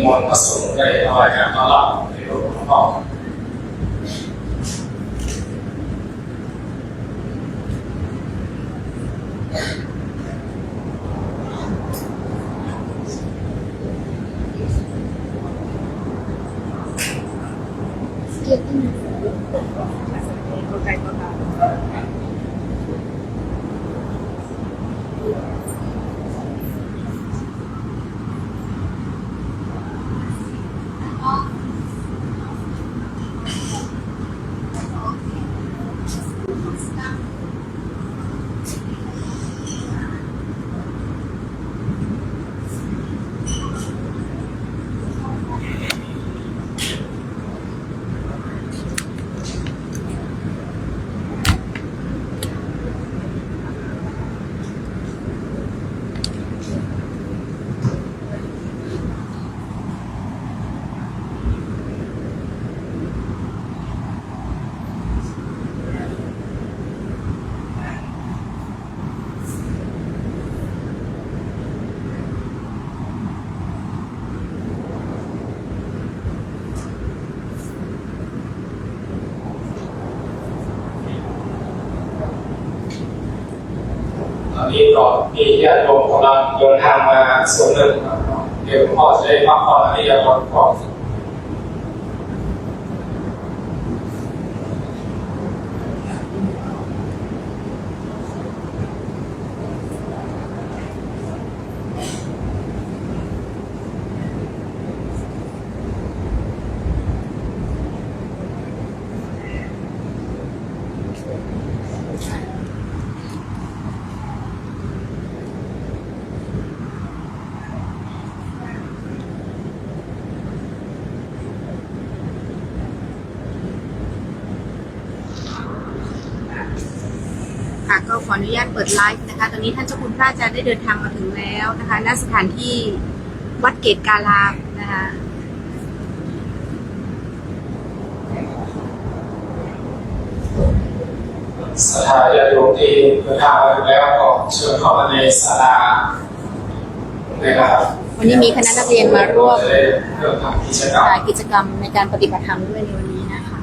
มนต์พระสงฆ์ได้ถวายการต้อนรับในหลวงพ่อตอนนี้ก็มีญาติโยมกำลังเดินทางมาส่วนหนึ่งเดี๋ยวพ่อจะได้พักผ่อนให้ญาติโยมก่อนก็ขออนุญาตเปิดไลฟ์นะคะตอนนี้ท่านเจ้าคุณพระอาจารย์ได้เดินทางมาถึงแล้วนะคะณสถานที่วัดเกตกาลามนะคะศรัทธาญาติโยมที่เดินทางมาถึงแล้วก็เชิญเข้ามาในศาลานะครับวันนี้มีคณะนักเรียนมาร่วมเริ่มทำกิจกรรมในการปฏิบัติธรรมด้วยในวันนี้นะคะ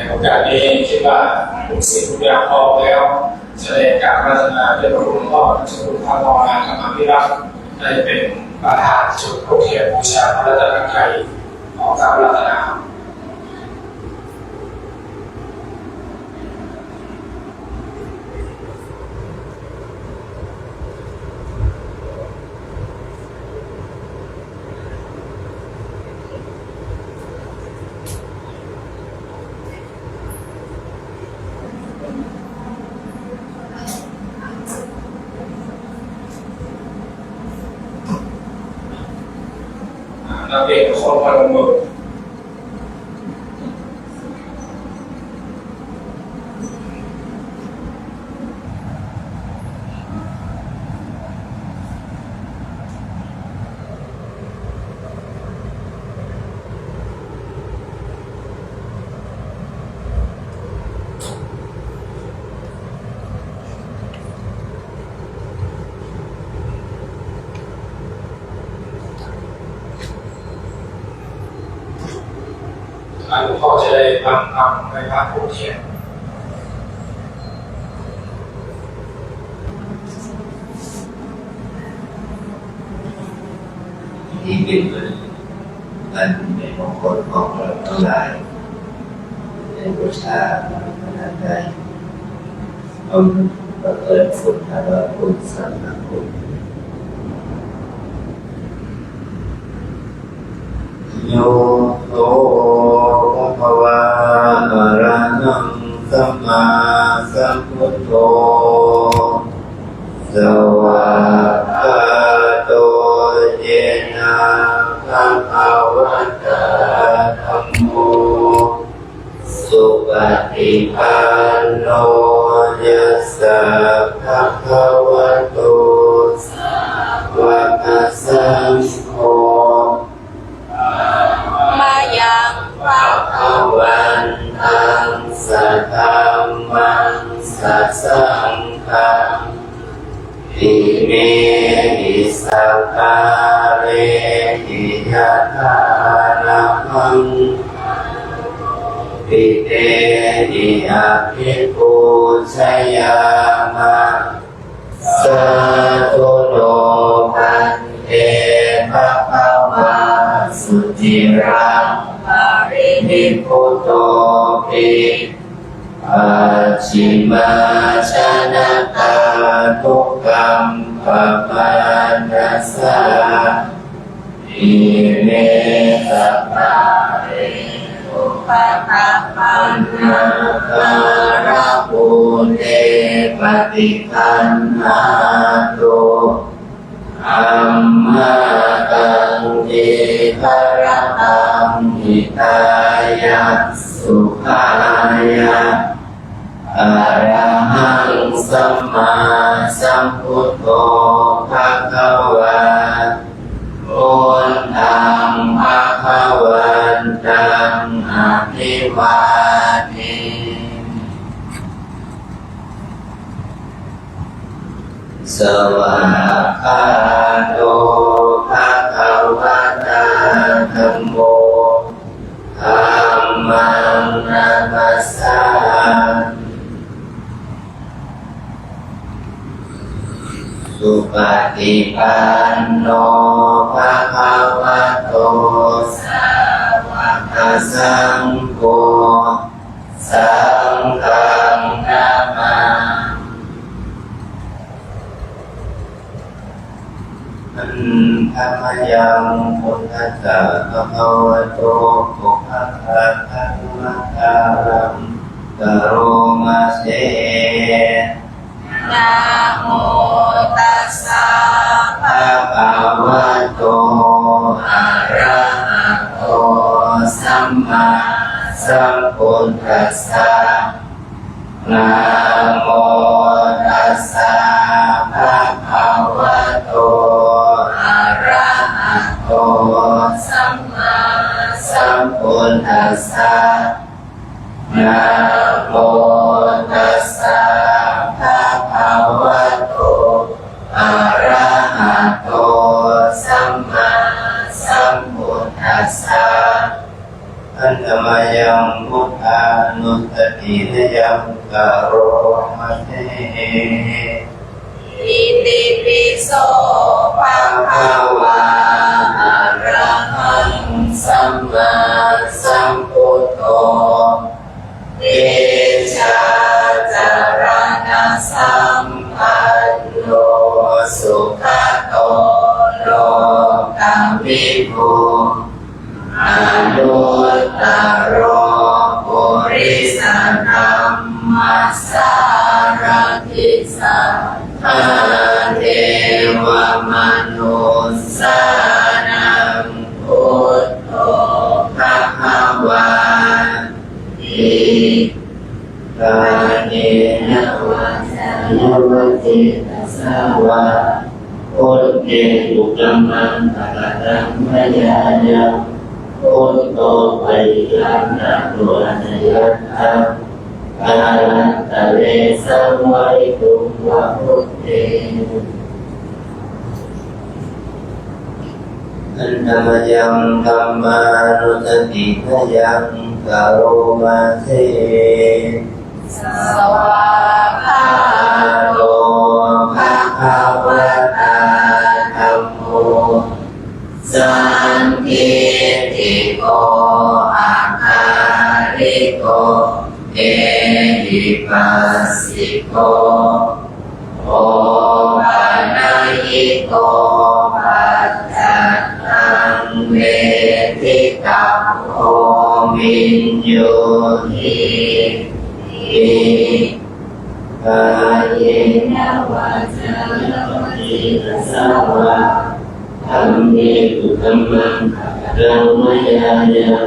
โอกาสนี้คิดว่าทุกสิ่งทุกอย่างพร้อมแล้วจะได้กราบพัฒนาเป็นพระคุณพ่อจะคุณพระรองานธรรมพิรักษ์ได้เป็นประธานจุดโอเคบูชาพระรัตนตรัยของการรัตนานักเรียนทุกคนพนมมือ หลวงพ่อจะได้นำไปพระผู้เทียนที่เป็นอันเป็นมงคลของเราทั้งหลายในบูชาพระพระได้เอาประเสริฐคุณพระคุณสัมมาคุณโยโตภะคะวะอะระหังสัมมาสัมพุทโธสวากขาโตเยนะภะคะวะตะธัมโมสุปฏิปันโนยัสสะภะคะวะโตสาวกสังโฆมายังพระ ภะวันตังสัทธัมมังสัสสังฆังอิเมหิสัพพะเรหิยะถานะหังปิเตหิอะภิปุชยามะสาธุโนภันเตภะคะวะสุจิรังปารินิพพุตโตปิปัจฉิมาชนะตาทุกขัมปะมานัสสะอิเมตัพพะเรอุปปัปปันนาคาราภูเตปฏิคันหาตุอัมมาตังเอภรตังหิตายะสุขายะอะระหังสัมมาสัมพุทโธภะคะวะพุทธังภะคะวันตังอะภิวาเทสวากขาโตภะคะวะตะธัมโมธัมมังนัมมัสสาสุปฏิปันโนภะคะวะโตสาวกสังโฆสังฆังนามาอันธรรมยังพุทธัสสะภะคะวะโตปุพพะภะคะวะตารังกโรมาเสนะโมตัสสะภะ ภะคะวะโตอะระหะโตสัมมาสัมพุทธัสสะนะโมตัสสะภะคะวะโตอะระหะโตสัมมาสัมพุทธัสสะนะโมตัสสะภะคะวะโตอะระหะโตสัมมาสัมพุทธัสสะอันธรรมยังพุทธานุสติยังกโรมะเทอิติปิโสภะคะวะอะระหังสัมมาสัมพุทโธเตชะจารณะสัมปันโนสุขโตโลกัมมิภูอนุตตโรปุริสธัมมัสสารทิสัทธาเทวมนุสสานังพุทโธภะคะวะอิกาเนนะวะสยวะเจตสาวะพุทเตตุกัมมังตะกะตัมมะยายะพุทโธไวยยันนะตัวนะยัตถะกาลันตะเรสัมไวตุวะพุทเตอันธรรมยังธัมมานุสติยัง กโรมาเท สวากขาโลภะคะวะตาธัมโมสันทิติโกอาคาริโกเอหิปัสสิโกโอปะนายิโกปัจจัตตังเวทิตัพโพวินโยหิกายเนวาจามจิตสวะธัมเมตุธัมมังธัมมยายะ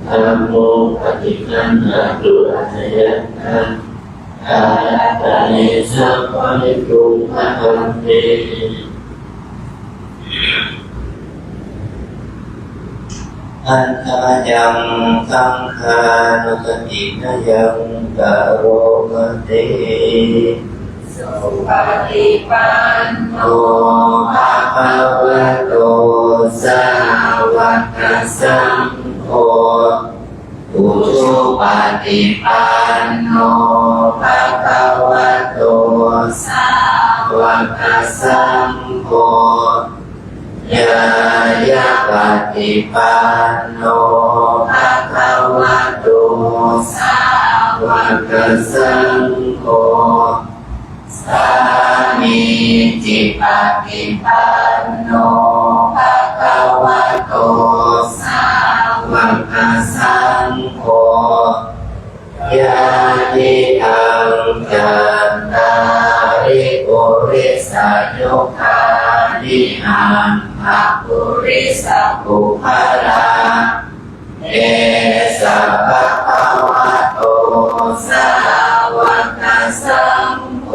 ธัมโมปฏิคันหาตุอัจฉยะธัมอาตานิสัพพะนิตุภะธัมเมอันทายังสังฆานุสตินยังกโรมเตสุปฏิปันโนภะคะวะโตสาวกสังโฆอุชุปฏิปันโนภะคะวะโตสาวกสังโฆยายาปฏิปันโนภะคะวะโตสาวกสังโฆสามีจิปฏิปันโนภะคะวะโตสาวกสังโฆยาติทังจันตาริปุริสโยคานิอันภะปุริสปุพลาเอสะภะคะวะโตสาวกสังโฆ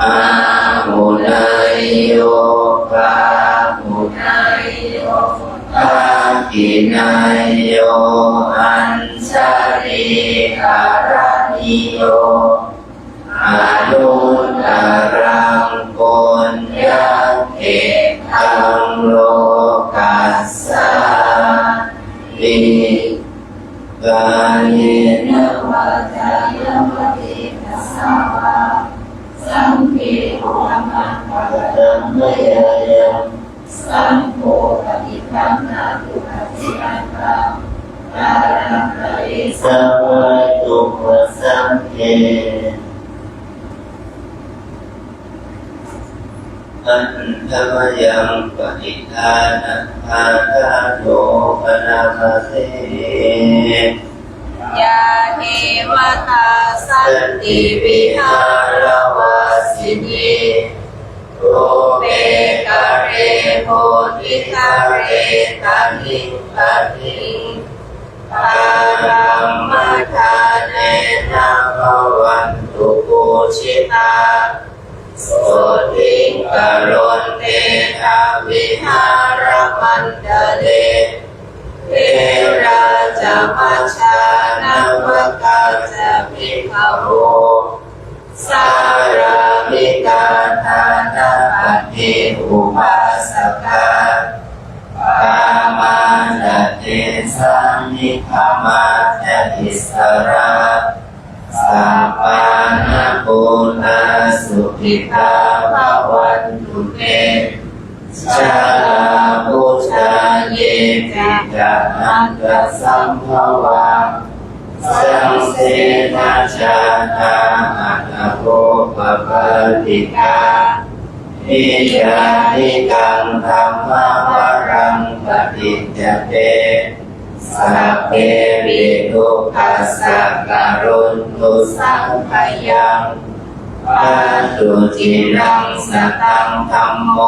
อาหุนายโยปาหุนายโยปากินายโยอัญชริการณิโยอนุตตรังปุญญเขตังโลกัสสาติกายเนวาจายมติตัสสาวะสังฆิธรรมังปัจจังเมยะสังโฆปฏิปันนาตุปฏิปันนาอารังคะอิสัมมาตุปสังเฆอันธรรมยังปฏิทานะภาคาโยปนาคาเสยาเทวตาสันติวิหารวาสินีโรเปกะเรโพธิกะเรตันหิตะหิปารัมมัทธาเนนะภวันตุปูชิตาโสติงกโรนเตทาวิหารมันเดเลเทราจามัชฌานาวกาจาภิกขโวสารามิกาทานาอัตถิอุปาสกาปามาดเตสังนิคามาจอิสราสัพพานะปุณณสุขิตาภวันตุเตชาลาพุทธาเยติจานันตสัมภวาสังเสนาชานาอัตโภปปติกานิยานิกังธรรมวรังปฏิจจเตสัพเพปิทุกขัสสะกรุณตุสังขยังปัจจุจิรังสตังธัมโม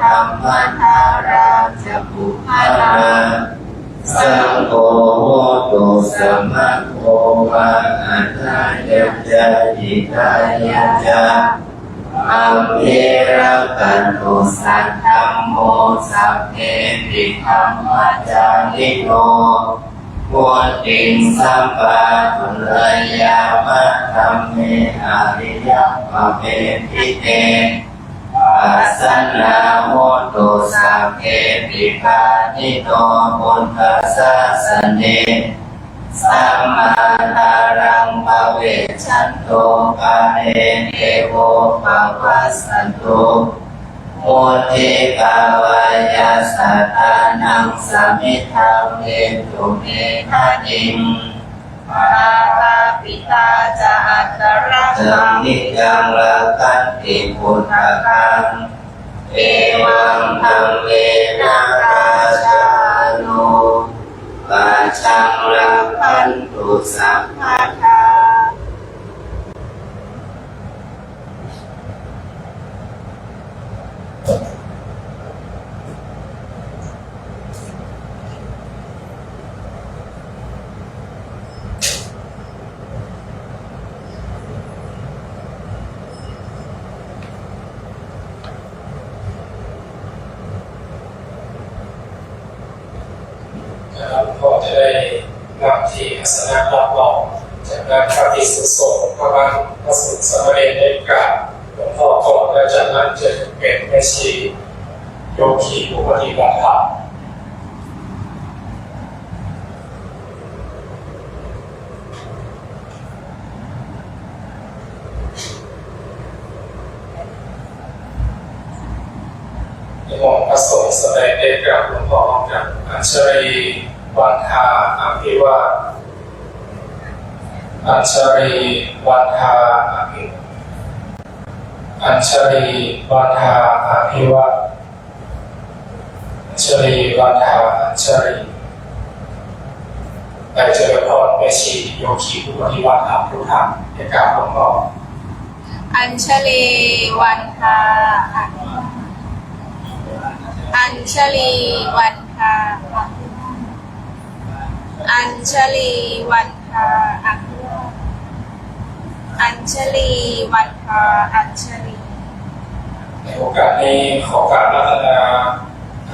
ธัมมัทธาราชปุพลาสังโฆโหตุสัมมาโฆวะอัฏฐายะจายิตายะจาอัมเพระกันโตสัทธัมโมสัพเพปิธัมมัจจานิโนพุทธิงสัมปะทุลยามะธัมเมอริยปะเปติเตปัสสนาโหตุสัพเพปิกานิโนพุทธัสสะเน สัมมาทารังภเวชันโตกาเลเนโวภวัสสันโตโมทิกาวายาสัตตานังสมิทาเวตุเมทานิงมาตาปิตาจะอัตตรัก สั ขั ม ง มิยังรักขันติพุทธังเอวังธรรมเมนะราชาโนปัจจังรักขันตุสัพพะ ทา นะครับก็จะได้นำที่อาสนะรับรองจากนั้นพระภิกษุสงฆ์พระพระสงฆ์สามเณรได้กราบหลวงพ่อก่อนและจากนั้นจะเป็นแม่ชีโยคีผู้ปฏิบัติธรรมในหม่อมพระสงฆ์แสดงได้กราบหลวงพ่อกับอัญชลีวันทาอภิวาทอัญชลีวันทาอภิอัญชลีวันทาอภิวาทอัญชลีวันทาอัญชลีไปเจริญพรแม่ชีโยคีผู้ปฏิบัติธรรมทุกท่านในกราบหลวงพ่อ อัญชลีวันทาอัญชลีวันทาอัญชลีวันทาอัญชลีวันทาอัญชลี ในโอกาสนี้ขอการรัตนา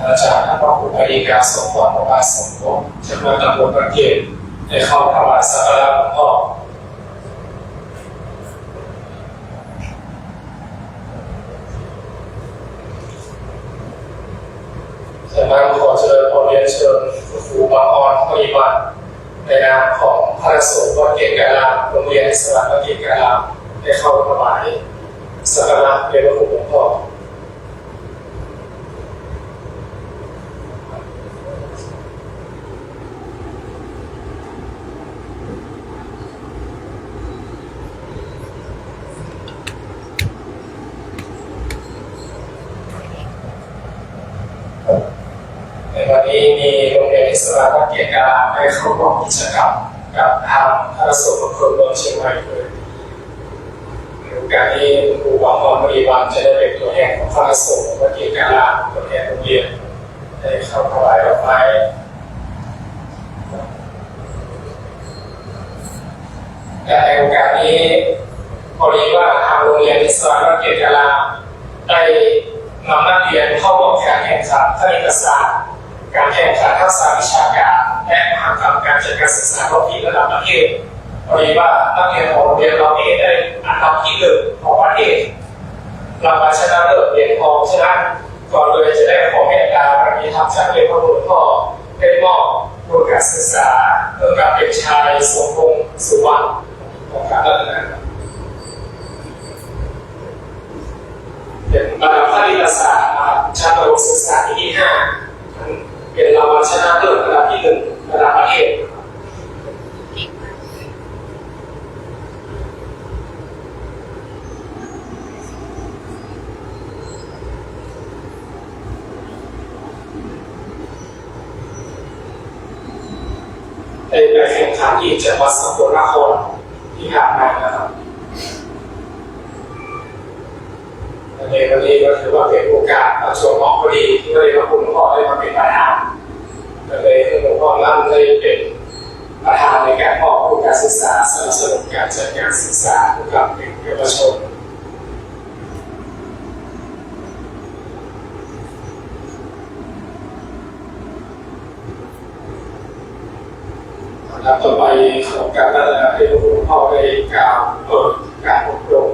อาจารย์พระคุณอดีกาสมพรประภาสมภพจำนวนตำบลประเทศได้เข้าถวายสักการะหลวงพ่อจากนั้นขอเชิญขอเรียนเชิญครูบาออนปฏิบัติในนามของพระสงฆ์วัดเกศกาลามโรงเรียนอิสระวัดเกศกาลามได้เข้าถวายสักการะเป็นพระคุณหลวงพ่อในวันนี้มีโรงเรียนอิสระวัดเกศกาลามได้เข้าร่วมกิจกรรมกับทางพระสงฆ์อำเภอเมืองเชียงใหม่เลยในโอกาสนี้ครูบาออนปฏิบัติจะได้เป็นตัวแทนของพระสงฆ์วัดเกศกาลามตัวแทนโรงเรียนได้เข้าถวายดอกไม้และในโอกาสนี้พอดีว่าทางโรงเรียนอิสระวัดเกศกาลามได้นำนักเรียนเข้าร่วมการแข่งขันคณิตศาสตร์การแข่งขันทักษะวิชาการและมหกรรมการจัดการศึกษาท้องถิ่นระดับประเทศพอดีว่านักเรียนของโรงเรียนเรานี้ได้อันดับที่1ของประเทศรางวัลชนะเลิศเหรียญทองฉะนั้นก่อนเลยจะได้ขอเมตตาพระบิดาจากเรียนพระคุณพ่อได้มอบทุนการศึกษาเพื่อกับเด็กชายสมพงษ์สุวรรณของการรัตนาเป็นระดับคณิตศาสตร์ชั้นประถมศึกษาที่5เป็นรางวัลชนะเลิศระดับที่1ระดับประเทศได้ไปแข่งขันที่จังหวัดสกลนครที่ผ่านมานะครับในวันนี้ก็ถือว่าเป็นโอกาสช่วงเหมาะพอดีที่ได้มาคุณหลวงพ่อได้มาเป็นประธานก็เลยให้หลวงพ่อนั้นได้เป็นประธานในการมอบทุนการศึกษาสนับสนุนการจัดการศึกษาให้กับเด็กเยาวชนต่อไปของการรัตนาให้หลวงพ่อได้กล่าวเปิดการอบรม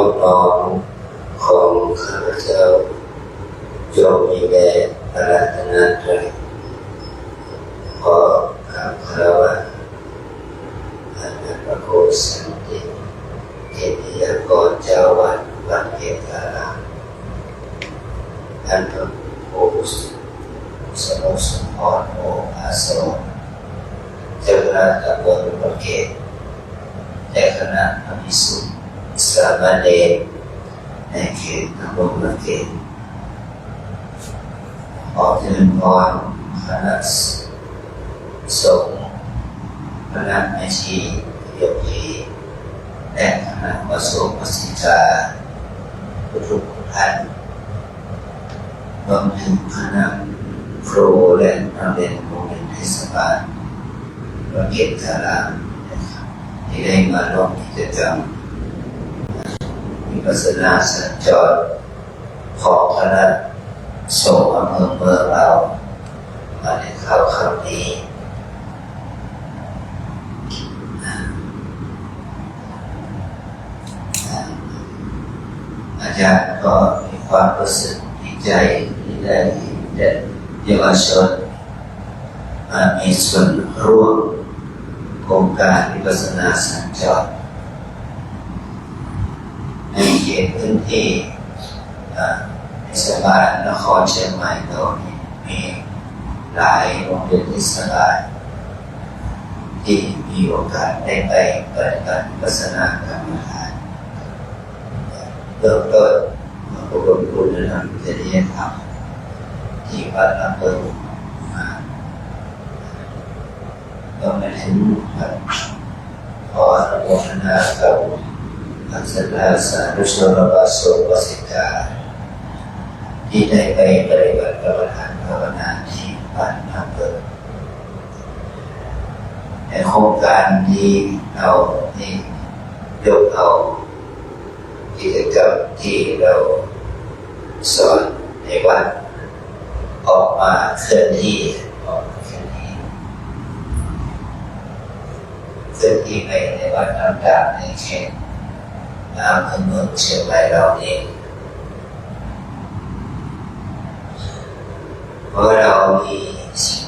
บน้อมของข้าพเจ้าจงมีแด่พระรัตนตรัยขอกราบคารวะท่านพระโคสันติเกียรติยากรเจ้าวัดวัดเกศารามท่านพระโอสมุสมพรโออาสวรเจ้าคณะตำบลวัดเกศและคณะพระภิกษุสามเณรในเขตตำบลวัดเกศขอเจริญพรคณะสงฆ์คณะแม่ชีโยคีและคณะวสโภสิกาทุกท่านรวมถึงคณะครูและนักเรียนโรงเรียนเทศบาลวัดเกศารามที่ได้มาร่วมกิจกรรมวิปัสสนาสัญจรของคณะสงฆ์อำเภอเมืองเรามาในคราวนี้อาจารย์ก็มีความรู้สึกดีใจที่ได้เด็กเยาวชนมามีส่วนร่วมโครงการวิปัสสนาสัญจรในเขตพื้นที่เทศบาลนครเชียงใหม่เรามีหลายโรงเรียนเทศบาลที่มีโอกาสได้ไปปฏิบัติวิปัสสนากรรมฐานเริ่มต้นอบรมคุณธรรมจริยธรรมที่วัดอำเภอก็มาถึงขออนุโมทนากับอัศดาสาธุชนวสโภสิกาที่ได้ไปปฏิบัติกรรมฐานภาวนาที่วัดอำเภอในโครงการที่เราได้ยกเอากิจกรรมที่เราสอนในวัดออกมาเคลื่อนที่ไปในวัดต่างๆในเขตอำเภอเมืองเชียงใหม่เราเองเพราะเรามีสิ่ง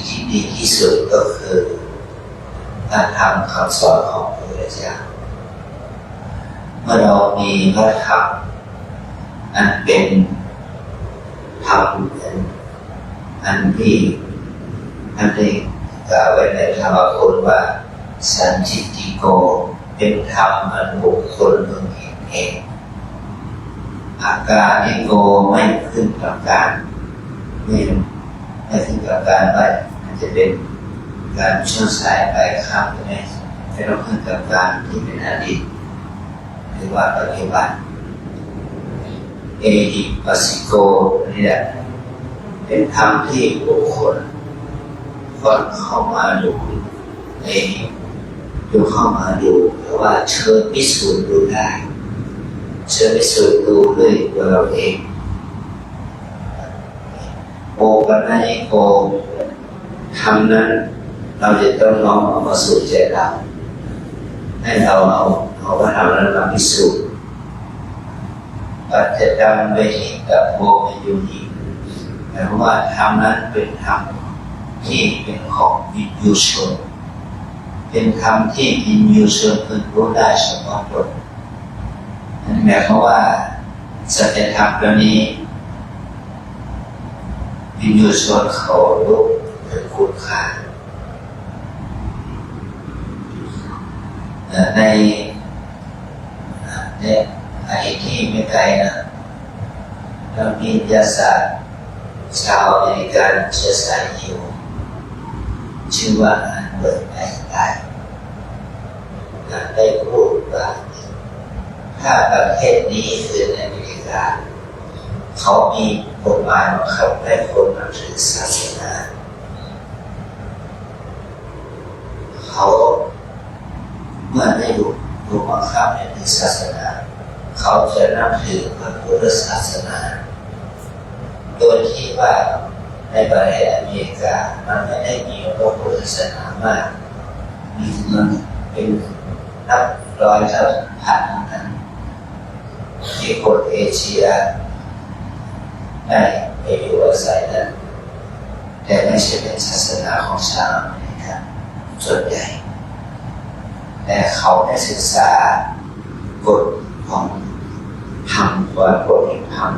ที่ดีที่สุดก็คือการทำคำสอนของพระพุทธเจ้าเมื่อเรามีพระธรรมอันเป็นธรรมอันที่ท่านได้กล่าวไว้ในธรรมคุณว่าสันทิฏฐิโกเป็นธรรมอันบุคคลพึงเห็นเองอาการนิโกไม่ขึ้นกับการไม่ขึ้นกับการไปมันจะเป็นการช่วงสายไปข้ามใช่ไหมไม่ต้องขึ้นกับการที่เป็นอดีตหรือว่าปัจจุบันเอหิปัสสิโกนี่แหละเป็นธรรมที่บุคคลคนเข้ามาดูเองดูเข้ามาดูเพราะว่าเชิญพิสูจน์ดูได้เชิญพิสูจน์ดูด้วยตัวเราเองโอปัญญิโกทำนั้นเราจะต้องน้อมเอามาสู่ใจเราให้เราเอาว่าทำนั้นมาพิสูจน์ปัจจตังเวหิกับโมมยุหิแปลว่าทำนั้นเป็นธรรมที่เป็นของวิญญูชนเป็นธรรมที่วิญญูชนพึงรู้ได้เฉพาะตนนั่นหมายความว่าสัจธรรมตัวนี้วิญญูชนเขารู้ถึงคุณค่าในอดีตที่ไม่ไกลนะนักวิทยาศาสตร์ชาวอเมริกันเชื้อสายยิวชื่อว่าอัลเบิร์ตไอน์สไตน์ได้พูดว่าถ้าประเทศนี้คืออเมริกาเขามีกฎหมายบังคับให้คนนับถือศาสนาเขาเมื่อได้ถูกบังคับให้ถือศาสนาเขาจะนับถือพระพุทธศาสนาโดยที่ว่าในประเทศอเมริกามันไม่ได้มีพระพุทธศาสนามากมีมันเป็นนับร้อยเท่าพันนั้น ที่คนเอเชียได้ไปอยู่อาศัยนั้นแต่ไม่ใช่เป็นศาสนาของชาวอเมริกันส่วนใหญ่แต่เขาได้ศึกษากฎของธรรมว่ากฎแห่งธรรม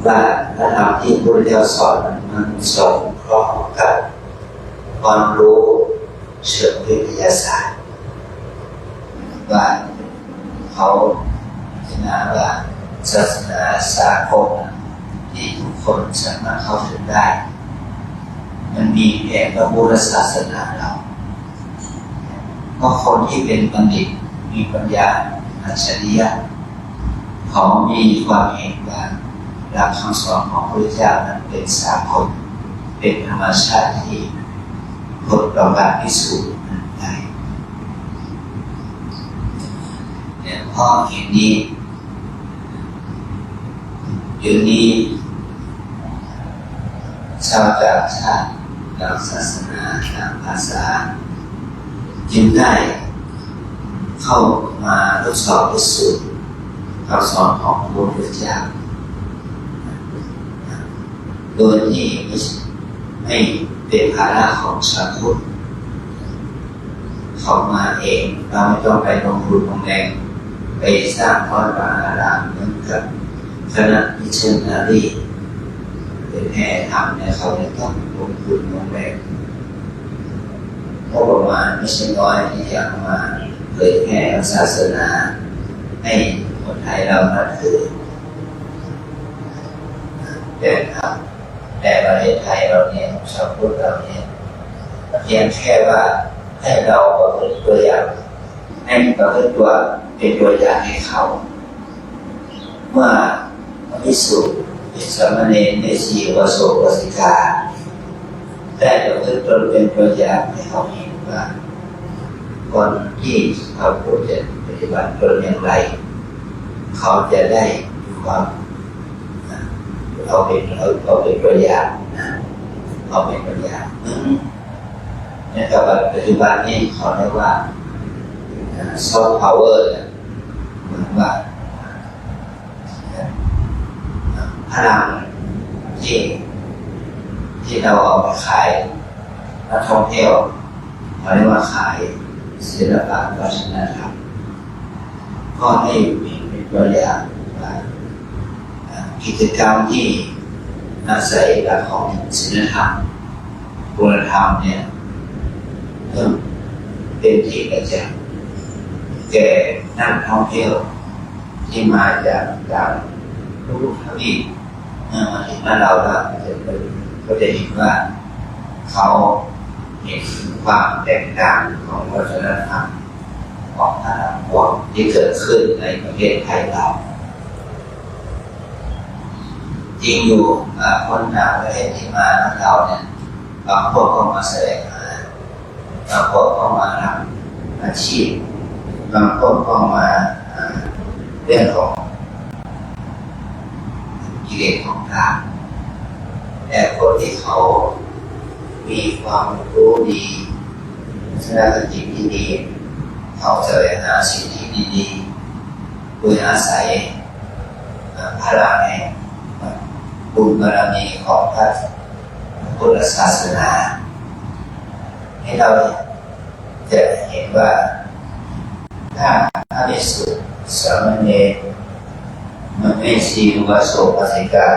ว่าพระธรรมที่พระพุทธเจ้าสอนมันสงเคราะห์กับความรู้เชิงวิทยาศาสตร์ว่าเขาพิจารณาว่าศาสนาสากลที่ทุกคนสามารถเข้าถึงได้มันมีเพียงพระพุทธศาสนาเราก็คนที่เป็นบัณฑิตมีปัญญาอัจฉริยะเขามีความเห็นว่าหลักคำสอนของพระพุทธเจ้านั้นเป็นสากลเป็นธรรมชาติที่ทดลองการพิสูจน์ได้เนี่ยเพราะเหตุนี้อยู่นี้ชาวต่างชาติต่างศาสนาต่างภาษาจึงได้เข้ามาทดสอบพิสูจน์คำสอนของพระพุทธเจ้าโดยที่ไม่เป็นภาระของชาวพุทธเขามาเองเราไม่ต้องไปลงทุนลงแรงไปสร้างวัดวาอารามเหมือนกับคณะมิชชันนารีเป็นแพร่ทำเนี่ยเขาจะต้องลงทุนลงแรงงบประมาณไม่ใช่น้อยที่จะมาเผยแพร่ศาสนาให้คนไทยเรานับถือแต่ประเทศไทยเราเนี่ยชาวพุทธเราเนี่ยเพียงแค่ว่าให้เราเป็นตัวอย่างให้เราเป็นตัวอย่างให้เขาเมื่อภิกษุสามเณรในชีวโสภสิกาได้เราเป็นตัวอย่างให้เขาเห็นว่าก่อนที่เขาควรจะปฏิบัติตนอย่างไรเขาจะได้ความเอาเป็นตัวอย่างนะเอาเป็นตัวอย่างในปัจจุบันนี้เขาเรียกว่าซอฟต์พาวเวอร์เหมือนว่าพลังที่เราเอาไปขายนักท่องเที่ยวเขาเรียกว่าขายศิลปะวัฒนธรรมก็ให้เป็นตัวอย่างว่ากิจกรรมที่อาศัยหลักของศีลธรรมคุณธรรมเนี่ยเป็นที่ประจักษ์แก่นักท่องเที่ยวที่มาจากต่างทุกทวีปมาถึงบ้านเราแล้วก็จะเห็นว่าเขาเห็นความแตกต่างของวัฒนธรรมของทางพวกที่เกิดขึ้นในประเทศไทยเราจริงอยู่คนต่างประเทศที่มาเราเนี่ยบางพวกก็มาแสดงบางพวกก็มาทำอาชีพบางพวกก็มาเรื่องของกิเลสของพระแต่คนที่เขามีความรู้ดีทัศนคติที่ดีเขาจะไปหาสิ่งที่ดีๆโดยอาศัยพลังแห่งบุญบารมีของพระพุทธศาสนาให้เราจะเห็นว่าถ้าพระภิกษุสามเณรมันไม่ชีวโสภสิกา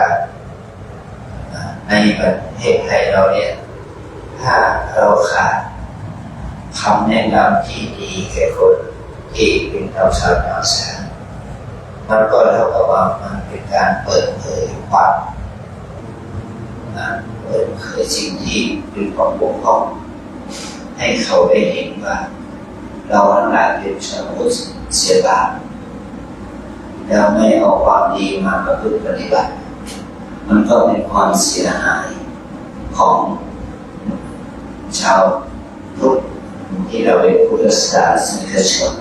ในประเทศไทยเราเนี่ยถ้าเราขาดคำแนะนำที่ดีแก่คนที่เป็นชาวชาวสานมันก็เท่ากับว่ามันเป็นการเปิดเผยความเปิดเผยสิ่งที่เป็นความบกพร่องให้เขาได้เห็นว่าเราทั้งหลายเป็นชาวพุทธเสียบาปแล้วไม่เอาความดีมาประพฤติปฏิบัติมันก็เป็นความเสียหายของชาวพุทธที่เราเป็นพุทธศาสนิกชน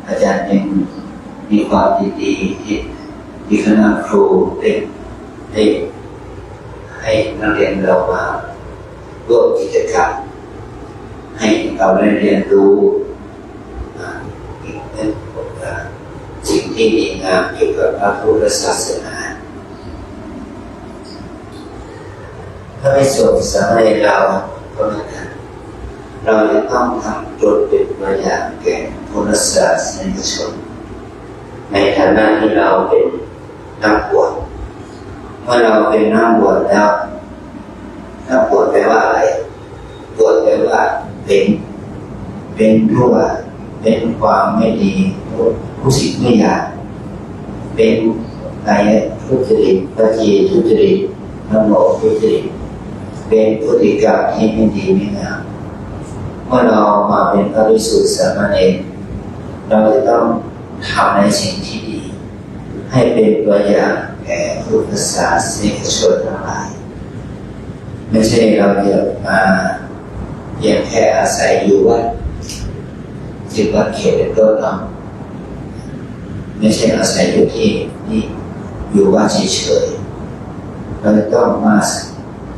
อาจารย์ยังมีความดีที่คณะครูได้ให้นักเรียนเรามาร่วมกิจกรรมให้เราได้เรียนรู้ ที่ดีงามเกี่ยวกับพระพุทธศาสนาถ้าไม่ส่งสารให้เราก็เหมือนกันเราจะต้องทำตนเป็นตัวอย่างแก่พุทธศาสนิกชนในฐานะที่เราเป็นนักบวชเมื่อเราเป็นนักบวชแล้วนักบวชแปลว่าอะไรบวชแปลว่าเป็นทั่วเป็นความไม่ดีผู้สิ่งไม่อยากเป็นอะไรทุจริตปฏิทุจริตนโมทุจริตเป็นพฤติกรรมที่ไม่ดีไม่งามเมื่อเรามาเป็นพระภิกษุสามเณรเราจะต้องทำในสิ่งที่ดีให้เป็นตัวอย่างแก่พุทธศาสนิกชนทั้งหลายไม่ใช่เราจะมาเพียงแค่อาศัยอยู่วัดที่วัดเขตเป็นต้นเนาะไม่ใช่อาศัยอยู่ที่นี่อยู่วัดเฉยๆเราต้องมา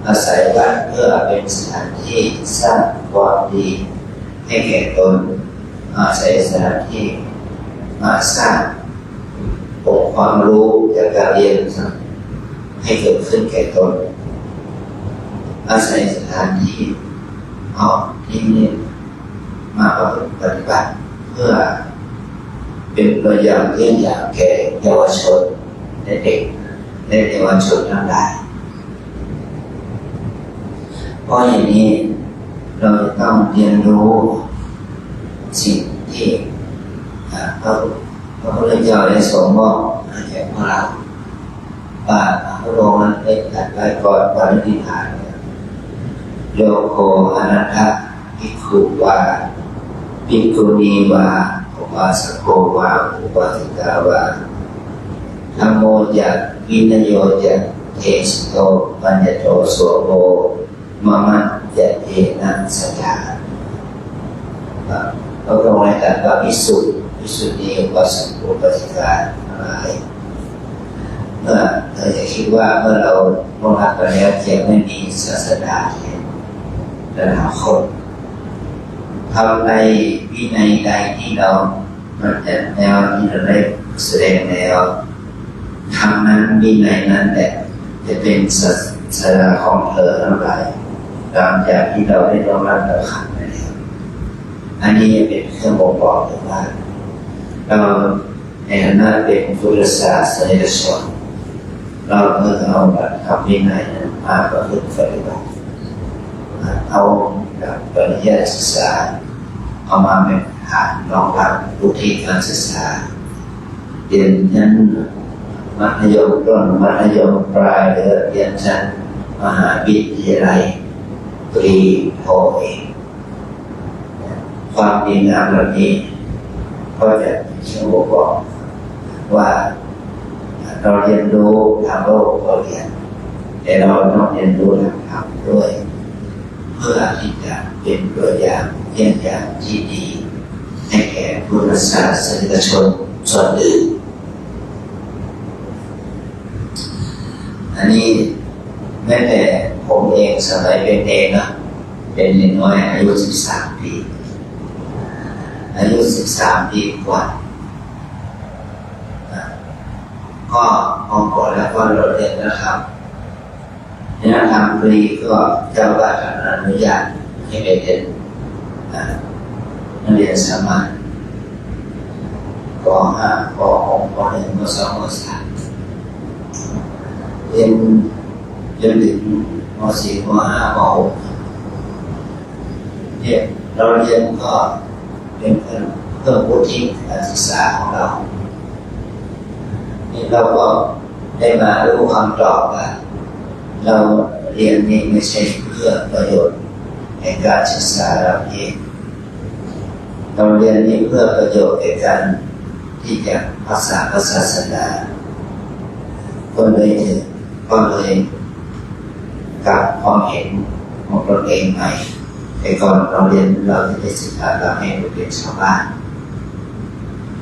อาศัยวัดเพื่อเป็นสถานที่สร้างความดีให้แก่ตนอาศัยสถานที่มาสร้างองค์ความรู้จากการเรียนให้เกิดขึ้นแก่ตนอาศัยสถานที่ที่นี่มาปฏิบัติเพื่อเป็นตัวอย่างเยี่ยงอย่างแก่เยาวชนและเด็กและเยาวชนทั้งหลายเพราะอย่างนี้เราต้องเรียนรู้สิ่งที่พระพุทธเจ้าได้ทรงมอบให้แก่พวกเราว่าพระองค์นั้นได้ตรัสไว้ก่อนปรินิพพานโลโกอนัตถภิกขุวาภิกขุณีวาอุบาสโกวาอุบาสิกาวาธัมโมจะวินโยจะเทสโตปัญญโตโสโภมะมัจจะเทนะสัจจาพระองค์ได้ตรัสว่าภิกษุณีอุบาสกอุบาสิกาทั้งหลายเมื่อเราจะคิดว่าเมื่อเราลงรับไปแล้วจะไม่มีศาสนาในอนาคตทำในวินัยใดที่เรามันจะแนวที่เราได้แสดงแนวทำนั้นวินัยนั้นแหละจะเป็นศาสนาของเธอทั้งหลายตามจากที่เราได้รับประคันไปแล้วอันนี้เป็นเครื่องบ่งบอกถึงว่าเราในฐานะเป็นพุทธศาสนิกชนเราเมื่อเอาแบบทำวินัยนั้นมาประพฤติปฏิบัติเอาแบบปริยัติศึกษาเอามาเป็นฐานรองรับผู้ที่การศึกษาเรียนชั้นมัธยมต้นมัธยมปลายหรือเรียนชั้นมหาวิทยาลัยตรีโทเอกความดีงามเหล่านี้ก็จะเชื่อบอกว่าเราเรียนรู้ทางโลกก็เรียนแต่เราต้องเรียนรู้ทางธรรมด้วยเพื่อที่จะเป็นตัวอย่างเยี่ยงอย่างที่ดีให้แก่พุทธศาสนิกชนส่วนอื่นอันนี้แม้แต่ผมเองสมัยเป็นเด็กนะเป็นเด็กน้อยอายุ13 ปีอายุ13 ปีกว่าก็พอก่อนแล้วก็เราเรียนนะครับในนักธรรมฟรีก็เจ้าว่าท่านอนุญาตให้ไปเรียนนักเรียนสามัญป.5 ป.6 ป.1 ป.2 ป.3 เรียนจนถึงม.4 ม.5 ม.6 เนี่ยเราเรียนก็เป็นเพื่อวุฒิการศึกษาของเรานี่เราก็ได้มารู้คำตอบว่าเราเรียนนี้ไม่ใช่เพื่อประโยชน์ในการศึกษาเราเองเราเรียนนี้เพื่อประโยชน์ในการที่จะรักษาศาสนาก็เลยกลับความเห็นของตนเองใหม่แต่ก่อนเราเรียนเราจะได้ศึกษาเราให้เราเป็นชาวบ้าน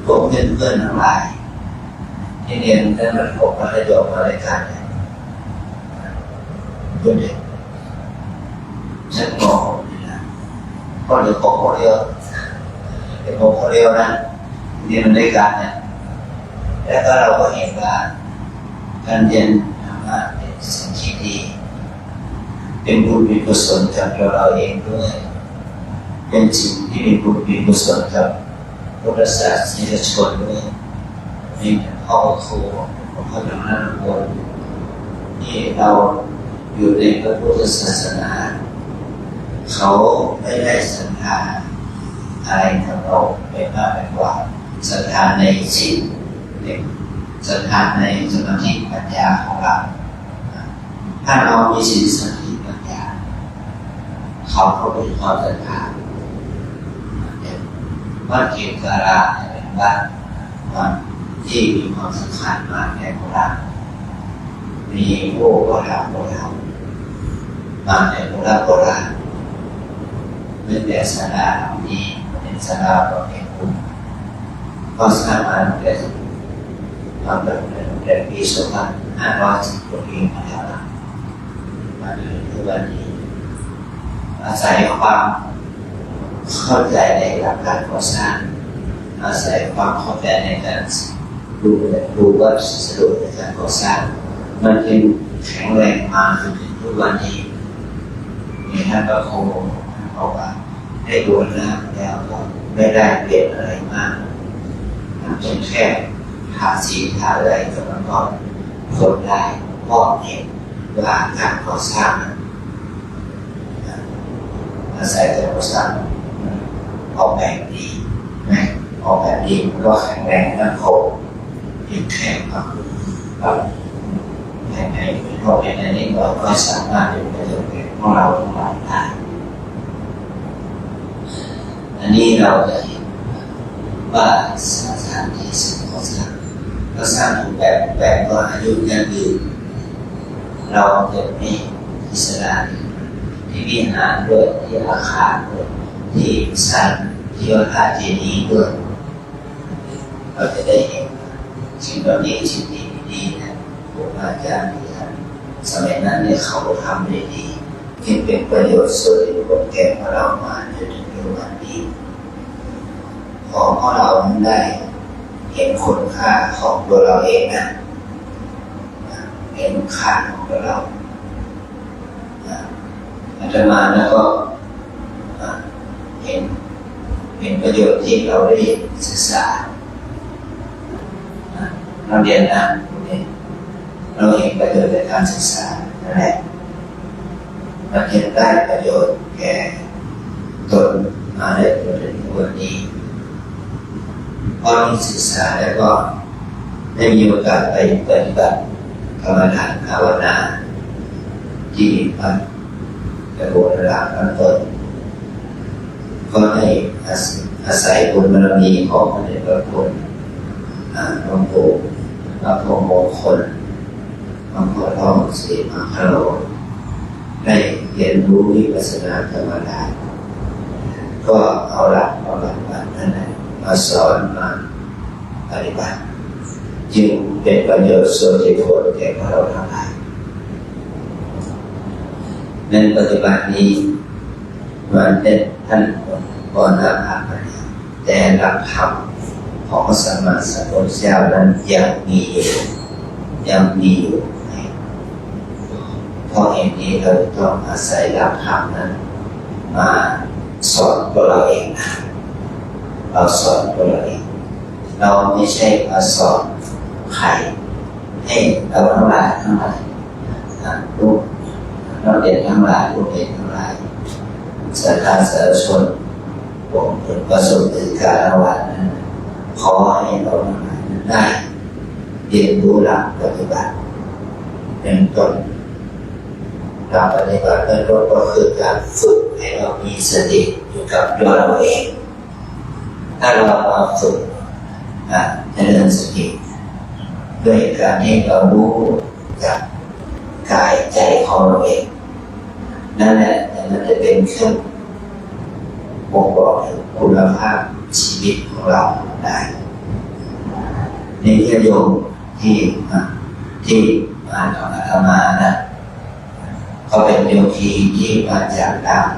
พวกเพื่อนทั้งหลายที่เรียนตั้งแต่ผมมัธยมอะไรกันจนถึงชั้นม.6นี่นะก็เหลือ6 คนเดียวเป็น6 คนเดียวนะเรียนด้วยกันเนี่ย แล้วก็เราก็เห็นว่าการเรียนธรรมะเป็นสิ่งที่ดีเป็นบุญเป็นกุศลกับเราเองด้วยเป็นสิ่งที่มีบุญมีกุศลกับพุทธศาสนิกชนด้วยนี่พ่อครูของพระธรรมนักบวชที่เราอยู่ในพระพุทธศาสนาเขาไม่ได้ศรัทธาอะไรกับเราไม่มากไปกว่าศรัทธาในศีลศรัทธาในสมาธิปัญญาของเราถ้าเรามีศีลสมาธิปัญญาเขาเป็นความศรัทธาวัดเกียรติการาเป็นบ้านที่มีความสำคัญมากในโบราณมีโบราณมาในโบราณเป็นแบบศาลานี้เป็นศาลาประเภทคุณก็สร้างมาตั้งแต่ปี2510 กว่าปีมาแล้วมาถึงทุกวันนี้อาศัยความเข้าใจในหลักการก่อสร้างอาศัยความเข้าใจในการดูวัสดุในการก่อสร้างมันจึงแข็งแรงมาจนถึงทุกวันนี้มีท่านก็คงบอกว่าได้ดูแล้วก็ไม่ได้เปลี่ยนอะไรมากเป็นแค่ทาสีทาอะไรก็มันก็ทนได้เพราะเห็นว่าการก่อสร้างอาศัยการก่อสร้างออกแบบดีนะออกแบบดีมันก็แข็งแรงมั่นคงยิ่งแข็งครับภายในเพราะภายในนี้เราก็สามารถอยู่ในตัวเองของเราทั้งหลายได้อันนี้เราจะเห็นว่าสถานที่สิ่งก่อสร้างก็สร้างถูกแบบก็อายุยืนยืนเราจะมีอิสระที่วิหารด้วยที่อาคารด้วยที่สันที่วัดพระเจดีย์ด้วยเราจะได้เห็นสิ่งเหล่านี้สิ่งดีๆนะครูอาจารย์ที่ท่านสมัยนั้นเนี่ยเขาทำได้ดีที่เป็นประโยชน์ส่วนรวมแก่พวกเรามาจนถึงปัจจุบันนี้ขอพวกเราได้เห็นคุณค่าของตัวเราเองนะเห็นคุณค่าของตัวเราอาตมาแล้วก็เห็นประโยชน์ที่เราได้ศึกษาเราเรียนนะเราเห็นประโยชน์ในการศึกษานั่นแหละมันจะได้ประโยชน์แก่ตนมาได้จนถึงวันนี้พอมีศึกษาแล้วก็ได้มีโอกาสไปปฏิบัติกรรมฐานภาวนาที่วัดกระโบวนรามนั้นต้นก็ได้อาศัยบุญบารมีของพระเดชพระคุณหลวงปู่พระพรหมมงคลหลวงพ่อทองศรีมาคาโลได้เรียนรู้วิปัสสนากรรมฐานก็เอาหลักนั่นแหละมาสอนมาปฏิบัติจึงเป็นประโยชน์ส่วนที่ควรแก่พวกเราทั้งหลายในปฏิบัตินี้มันเป็นท่านก่อนหน้าผ่านมาแต่หลักธรรมของพระสัมมาสัมพุทธเจ้านั้นยังมีอยู่เพราะเหตุนี้เราต้องอาศัยหลักธรรมนั้นมาสอนตัวเราเองนะเราสอนตัวเราเองเราไม่ใช่มาสอนใครให้เราทั้งหลายลูกเราเด็กทั้งหลายลูกเด็กทั้งหลายศรัทธาสาธุชนผมเป็นประสบการณ์วันนั้นขอให้เราทั้งหลายได้เรียนรู้หลักปฏิบัติเป็นต้นหลักปฏิบัติเป็นต้นก็คือการฝึกให้เรามีสติอยู่กับตัวเราเองถ้าเรามาฝึกเจริญสติด้วยการที่เรารู้กับกายใจของเราเองนั่นแหละมันจะเป็นเครื่องบ่งบอกถึงคุณภาพชีวิตของเราได้ในโยมที่มาของอาตมานะเขาเป็นโยคีที่มาจากต่าง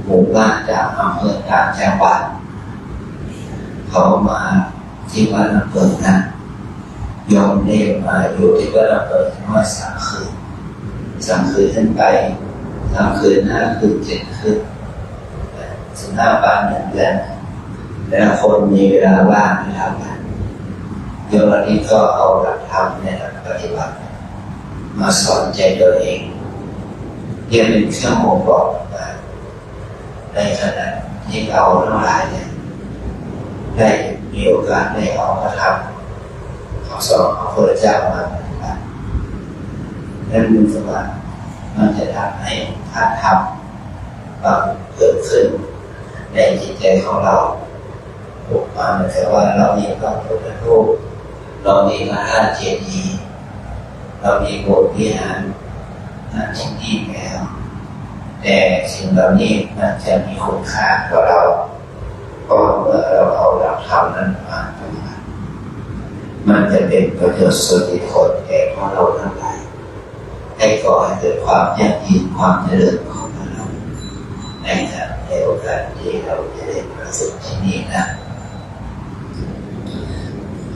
หมู่บ้านจากอำเภอต่างจังหวัดเขามาที่วัดน้ำเปิดนะ ยอมเรียกมาอยู่ที่บ้านเปิดมา3 คืนขึ้นไป3 คืน5 คืน7 คืน15 วัน1 เดือนแล้วคนมีเวลาว่างไม่ทำกันโยมนี้ก็เอาหลักธรรมในหลักปฏิบัติมาสอนใจตัวเองเรียนเป็นเครื่องบ่งบอกว่าในขณะที่เราทั้งหลายเนี่ยได้มีโอกาสได้เอาพระธรรมคำสอนของพระเจ้ามาปฏิบัตินั่นเป็นสมามันจะทำให้พระธรรมเกิดขึ้นในจิตใจของเราถูกมาแต่ว่าเรามีพระพุทธรูปเรามีพระธาตุเจดีย์เรามีโบสถ์วิหารนั่นจริงที่แล้วแต่สิ่งเหล่านี้มันจะมีคุณค่ากว่าเราก็เมื่อเราเอาหลักธรรมนั้นมาปฏิบัติมันจะเป็นประโยชน์สุดที่คนแก่ของเราทั้งหลายให้ก่อให้เกิดความยั่งยืนความเจริญของเราในโอกาสที่เราจะได้ประสบที่นี่นะ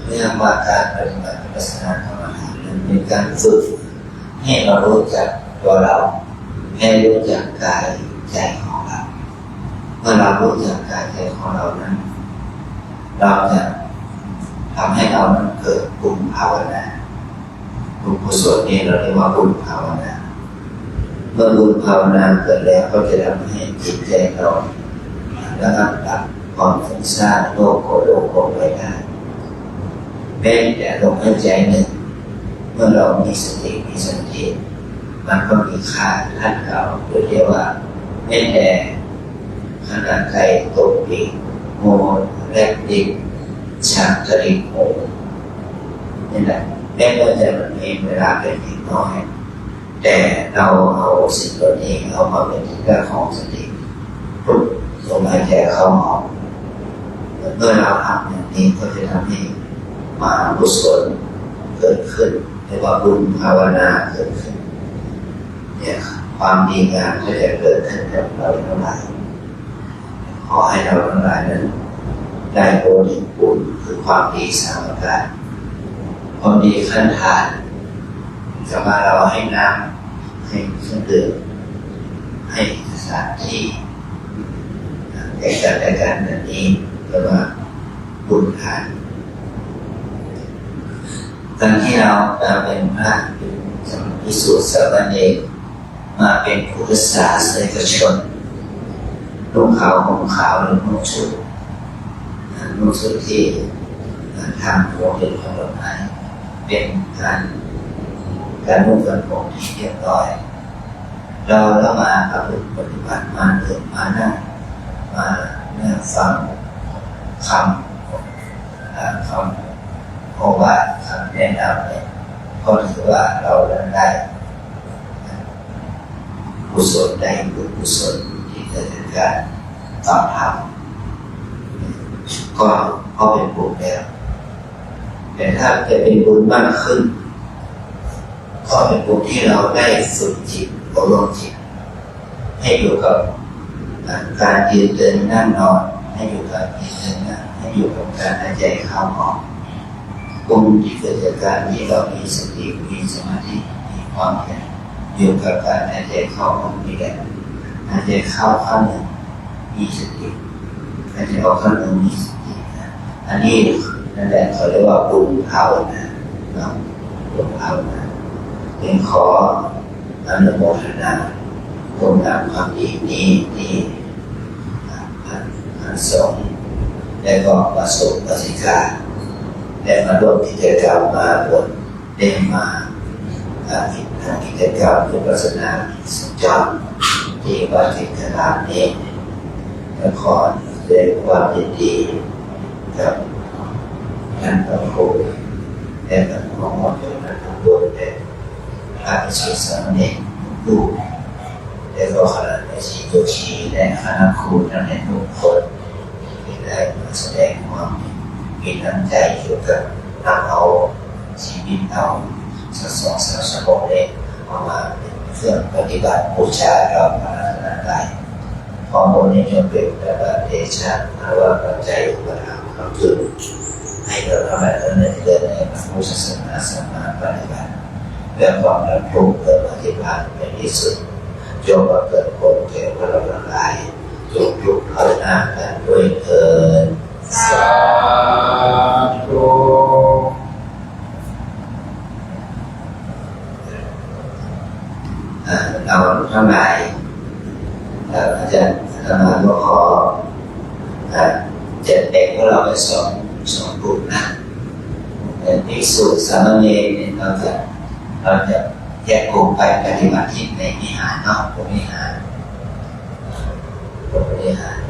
เรื่องว่าการปฏิบัติวิปัสสนากรรมฐานนั้นเป็นการฝึกให้เรารู้จักตัวเราให้รู้จักกายใจของเราเมื่อเรารู้จักกายใจของเรานั้นเราจะทำให้เรานั้นเกิดบุญภาวนาบุญกุศลนี้เราเรียกว่าบุญภาวนาเมื่อบุญภาวนาเกิดแล้วก็จะทำให้จิตใจเราระงับดับความฟุ้งซ่านโลภโกรธไปได้แม้แต่ลมหายใจหนึ่งเมื่อเรามีสติมีสติมันก็มีค่าท่านเราโดยเรียกว่าแม้แต่ขนาดไก่ตกปีกโมแรกดิบชากกระดิ่งโมนี่แหละแม้ว่าจะมันมีเวลาเป็นเพียงน้อยแต่เราเอาสิ่งเหล่านี้เอามาเป็นที่ตั้งของสติฝึกลมหายใจเข้าออกเมื่อเราทำอย่างนี้ก็จะทำให้มหากุศลเกิดขึ้นเรียกว่าบุญภาวนาเกิดขึ้นเนี่ยความดีงามก็จะเกิดขึ้นกับเราทั้งหลายขอให้เราทั้งหลายนั้นได้โอนิบุญคือความดีสามประการความดีขั้นฐานจะมาเราให้น้ำให้เครื่องดื่มให้สถานที่แก่การแต่การนั้นนี้เรียกว่าบุญฐานการที่เราเป็นพระเป็นสมณสูตรสามเณรมาเป็นพุทธศาสนิกชนนุ่งขาวห่มขาวหรือนุ่งชุดที่ทำหัวเป็นของดอกไม้เป็นการนุ่งกันผมที่เรียบร้อยเราแล้วมาปฏิบัติมาเดินมานั่งมาฟังคำเพราะว่าคำแนะนำเนี่ยก็ถือว่าเราได้กุศลได้บุญกุศลที่เกิดจากการฟังธรรมก็เป็นบุญแล้วแต่ถ้าจะเป็นบุญมากขึ้นก็เป็นบุญที่เราได้ฝึกจิตอบรมจิตให้อยู่กับการยืนเดินนั่งนอนให้อยู่กับยืนเดินนั่งให้อยู่กับการหายใจเข้าออกบุญที่เกิดจากการที่เรามีสติมีสมาธิมีความเพียรอยู่กับการหายใจเข้าออกนี่แหละหายใจเข้าครั้งหนึ่งมีสติหายใจออกครั้งหนึ่งมีสติอันนี้นั่นแหละเขาเรียกว่าบุญภาวนาบุญภาวนาเป็นขออนุโมทนาคุณงามความดีนี้ที่พระสงฆ์และก็ประสบปฏิการได้มาร่วมกิจกรรมมาบวชได้มากิจกรรมคือศาสนาสัจจะที่วัดทิพย์รามนี้และขอแสดงความยินดีกับท่านพระครูและท่านพ่อหลวงท่านทั้งปวงและพระภิกษุสามเณรลูกและก็คณะแม่ชีโยคีและคณะครูทั้งในทุกคนที่ได้มาแสดงความมีน้ำใจเกี่ยวกับนำเอาชีวิตเอาสัสบงเลยเอามาเป็นเครื่องปฏิบัติบูชาเราพระรัตนตรัยขอโมนิยมเป็นพระบาทเดชะภาวะปัจจัยอุปถัมภ์คำจุนให้ ให้เราทำอะไรเดินในพระพุทธศาสนาสมาปฏิบัติเรื่องความรับรู้เกิดปฏิบัติเป็นที่สุดจงเกิดผลแก่พวกเราทั้งหลายจงยุบพัฒนากันด้วยเถิดสาธุ เราทั้งหลายอาจารย์อาตมาก็ขอจัดเด็กของเราไปสองกลุ่มนะเป็นภิกษุสามเณรเนี่ยเราจะแยกกลุ่มไปปฏิบัติที่ในวิหารเนาะพวกวิหาร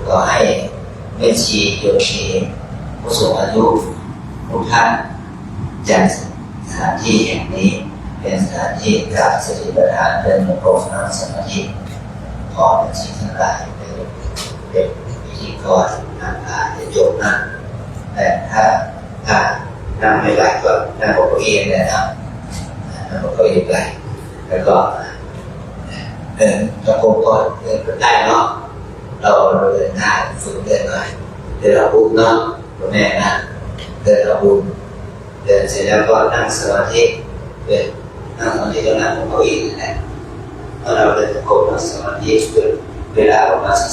ก็ให้แม่ชีโยคีผู้สูงอายุทุกท่านจัดสถานที่แห่งนี้เป็นสถานที่กราบสติปัฏฐานเป็นมงคลนั่งสมาธิขอเป็นสิ่งทั้งหลายเป็นพิธีกรนั่งอ่านจะจบนั่งแต่ถ้านั่งไม่ไหวก็นั่งบนเก้าอี้เลยนะนั่งบนเก้าอี้ไปแล้วก็จะคงก็เดินได้เนาะเราเดินได้ฝึกเดินหน่อยเดินเราบุญเนาะคุณแม่นะเดินเราบุญเดินเสร็จแล้วก็นั่งสมาธิเดินนั่งสมาธิก็นั่งบนเก้าอี้นั่นแหละเมื่อเราเดินโกนั่งสมาธิจนเวลาประมาณ3:30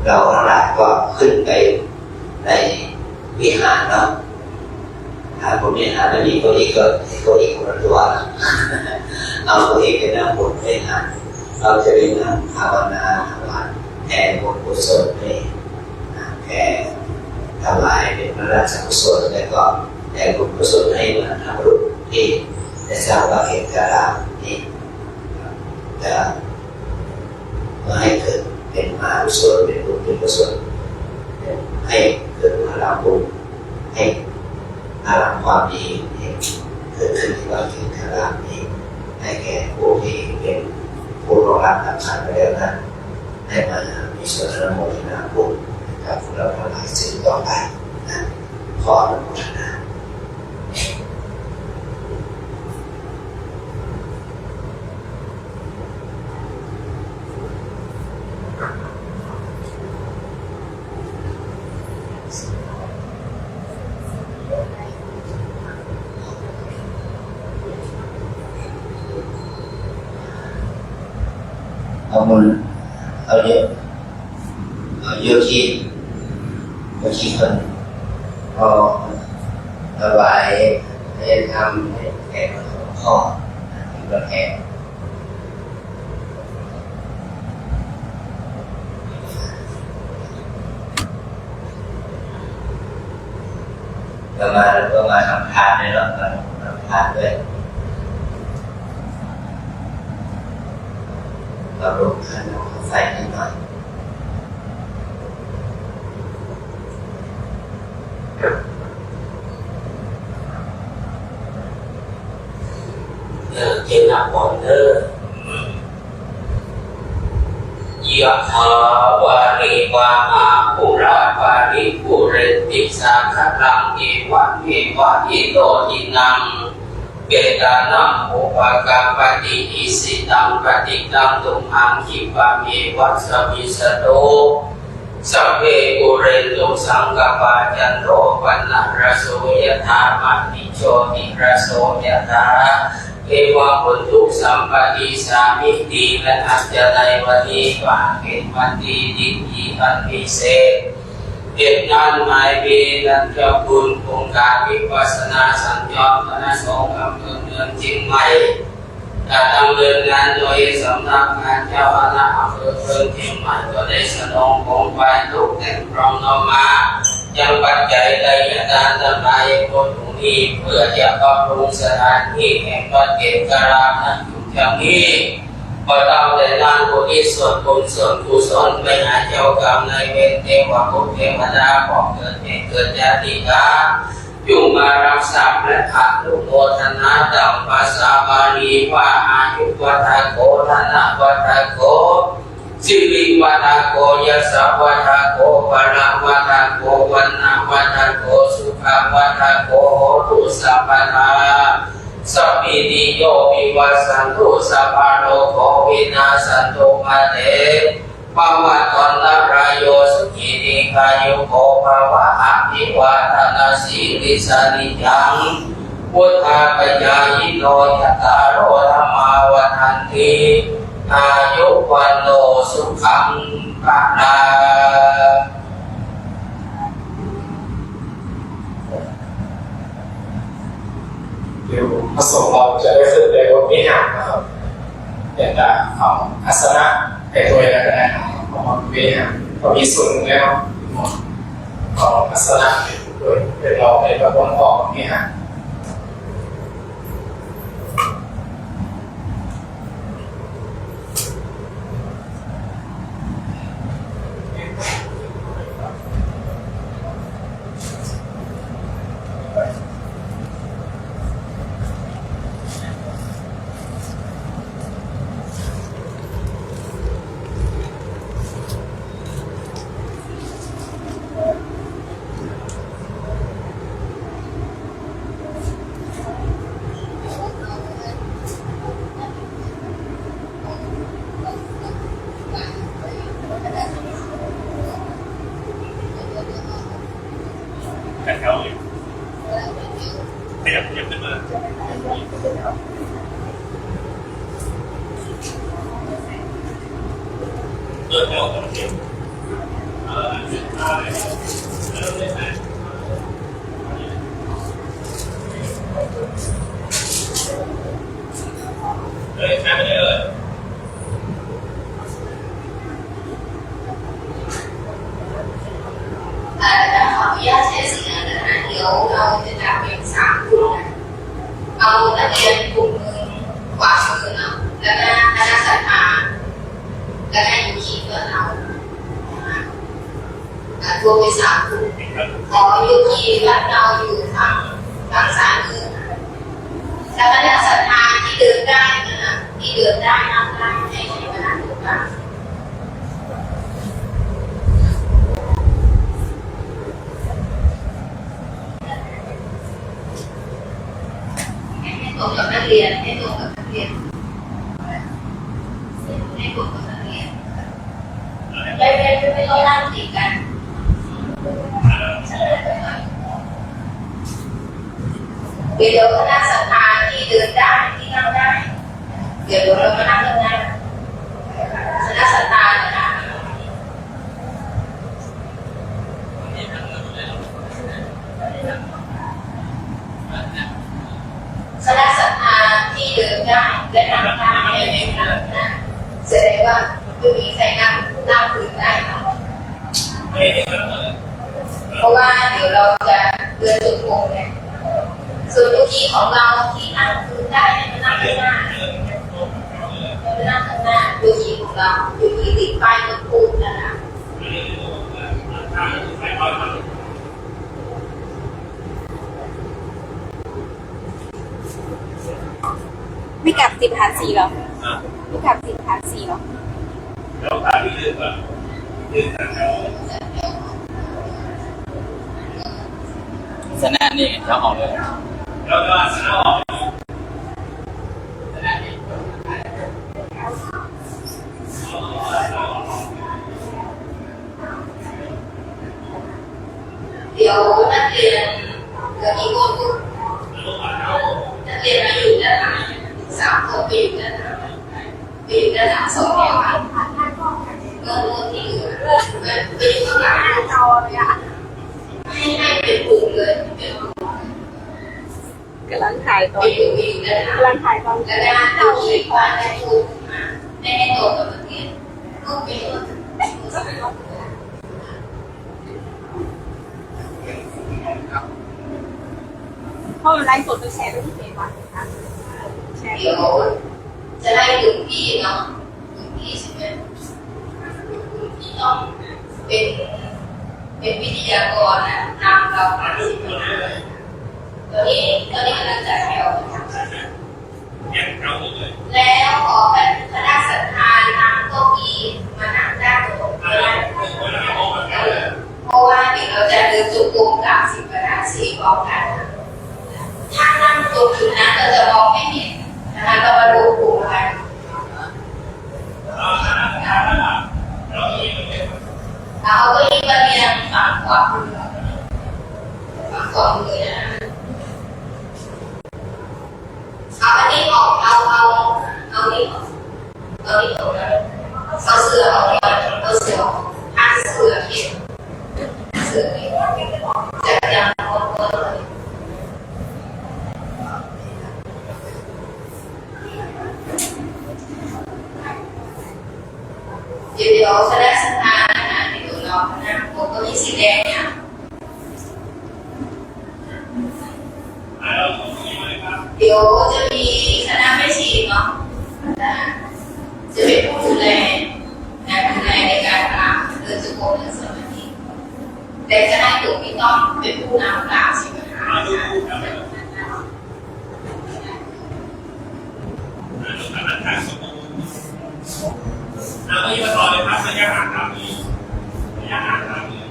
เราทั้งหลายก็ขึ้นไปในวิหารเนาะถ้าผมวิหารไม่มีเก้าอี้ก็เก้าอี้คนละตัวเอาเก้าอี้ไปนั่งบนวิหารเราจะไปนั่งภาวนาถวายแผ่บุญกุศลให้แผ่ถวายเป็นพระราชกุศลแล้วก็แผ่บุญกุศลให้มาทำบุญที่ได้สร้างวัดเขตการามนี้จะมาให้เกิดเป็นมหากุศลเป็นบุญเป็นกุศลให้เกิดพลังบุญให้พลังความดีเกิดขึ้นที่วัดเขตการามนี้ให้แก่ผู้ที่เป็นผู้รองรับรับขันไปแล้วนั้นให้มามีส่วนอนุโมทนาบุญกับพวกเราทั้งหลายสืบต่อไปนะขออนุโมทนาเอาเยอะที่คนพอถวายให้ทำให้แก่หลวงพ่อก็แก่ก็มาทำทานด้วยแล้วก็ทำทานด้วยเราลงขันไฟนิดหน่อยเจนะก่อนเด้อยะถาวาริวาหาปุราปาริปุเรติสาคลังเอวะเมวะอิโตทินังเวทานังอุปกาปฏิอิสิตังปฏิตังตุมหังคิปะเมวัสมิสโตสัพเพปุเรนตุสังกปาจันโทปนะระโสยถามณิโชติระโสยถาเอวะปุถุสัมปติสามิติและอัจจไนวันีปะเกตวันดีดิยีอันพิเศษเก็บงานหมายเวรันจะบุญโครงการวิปัสสนาสัญจรคณะสงฆ์อำเภอเมืองเชียงใหม่จะดำเนินงานโดยสำนักงานเจ้าคณะอำเภอเมืองเชียงใหม่ก็ได้สนองของไปทุกแต่งพร้อมนำมายังปัจจัยใดการทำลายคนตรงนี้เพื่อจะบำรุงสถานที่แห่งวัดเกศการามนั้นอยู่อย่างนี้พอเราได้นานบุญส่วนบุญส่วนกุศลไปหาเจ้ากรรมนายเวรเทวบุตรเทวดาบอกเกิดเหตุเกิดญาติกาอยู่มารักษาและอนุโมทนาดังภาษาบาลีว่าอายุวัฏโกธนะวัฏโกสิริวัฏโกยัสสะวัฏโกปะระวัฏโกวันนะวัฏโกสุขวัฏโกโหตุสัพพะสัพพิติโยวิวัสสันตุสัพพะโลกวินาศสันตุมาเตภ ภาวะตนละประโยชน์สุขีติกายุโกภาวะอภิวาทนาสีลิสานิจังพุทธาปัญญายิโนยตาโรธรรมาวันติอายุวันโนสุขังภะลัง เดี๋ยวพระสงฆ์เราจะได้ขึ้นในบนวิหารนะครับเป็นแบบของอัสนะในตัวเองก็ได้ครับของวิหารก็มีส่วนหนึ่งแล้วของอัสนะโดยเป็นเราในพระบรมของวิหารกันแถวอยู่ขยับขึ้นมาเดินแถวกันเดียวแค่ไม่ได้เลยจะขออนุญาตใช้เสียงนะคะเดี๋ยวเราจะจับเป็น3 กลุ่มเอานักเรียนกลุ่มหนึ่งขวามือเนาะแล้วก็คณะสัตยาแล้วก็ยูคีก็เอารวมเป็น3 กลุ่มขอยูคีและเราอยู่ทางซ้ายมือแล้วคณะสัตยาที่เดินได้นะคะที่เดินได้นั่งได้ให้ใช้เวลาเดินได้ให้ตรงกับนักเรียนให้ตรงกับนักเรียนให้ตรงกับนักเรียนไม่ต้องนั่งติดกันเดี๋ยวคณะสัตยาที่เดินได้ที่นั่งได้เดี๋ยวเรามานั่งกันนะคณะสัตยานะคะคณะสัตยาที่เดินได้และนั่งได้ให้เป็นนะแสดงว่าไม่มีใครนั่งพื้นได้ค่ะเพราะว่าเดี๋ยวเราจะเดินจงกรมเนี่ยส่วนทุกทีของเราที่นั่งพื้นได้ให้มันนั่งข้างหน้าไม่นั่งข้างหน้าทุกทีของเราทุกทีติดป้ายต้องพูดนะคะไม่กลับ10 หาร 4หรอไม่กลับ10 หาร 4หรอ แล้วพาที่ยืดก่อนยืดแถว สนะนี่จะออกเลย แล้วก็สนออก เดี๋ยวนักเรียนเหลือกี่คนลูกนักเรียนมาอยู่ด้านหลัง3 คนไปอยู่ด้านหลัง2 แถวเงินที่เหลือไปอยู่ข้างหลังจอเลยอ่ะให้เป็นกลุ่มเลยเป็นกลุ่ม กำลังถ่ายต ไป อน อยู่ด้านหลัง กำลังถ่ายตอน แล้วก็เอาขีดว่าได้ถูกไม่ให้โตกับนักเรียนลูกไปอยู่ เพราะมันไลฟ์สดไปแชร์ไปที่เพจวันนะคะแชร์ เดี๋ยวจะได้ถึงพี่เนาะถึงพี่ใช่ไหมถึงพี่ต้องเป็นวิทยากรนะนำเราไปสิตอนนี้กำลังจัดแถว แยกแถวหมดเลย แล้วขอเป็นคณะสัตยานั่งเก้าอี้มานั่งด้านตรงนี้เพราะว่าเดี๋ยวเราจะเดินจุกงกับ10 คณะ4 พร้อมกันถ้านั่งตรงจุดนั้นเราจะมองไม่เห็นนะคะเรามาดูกลุ่มกัน แล้ว เอาที่ตรงนั้นเอาเสือออกก่อนเอาเสือออกผ้าเสือเก็บเสือเก็บจากยางคนก็เลยเดี๋ยวคณะสัมภาระนะที่ตัวเราคณะผมก็มีสีแดงเนี่ยเดี๋ยวจะมีคณะไม่ชีเนาะจะเป็นผู้ดูแลในการกล่าวเดินจุกเดินสมาธิแต่จะให้ตัวพี่ต้องเป็นผู้นำกล่าวใช่ไหมคะเอาที่มาต่อเลยครับระยะห่างตามนี้ระยะห่างตามนี้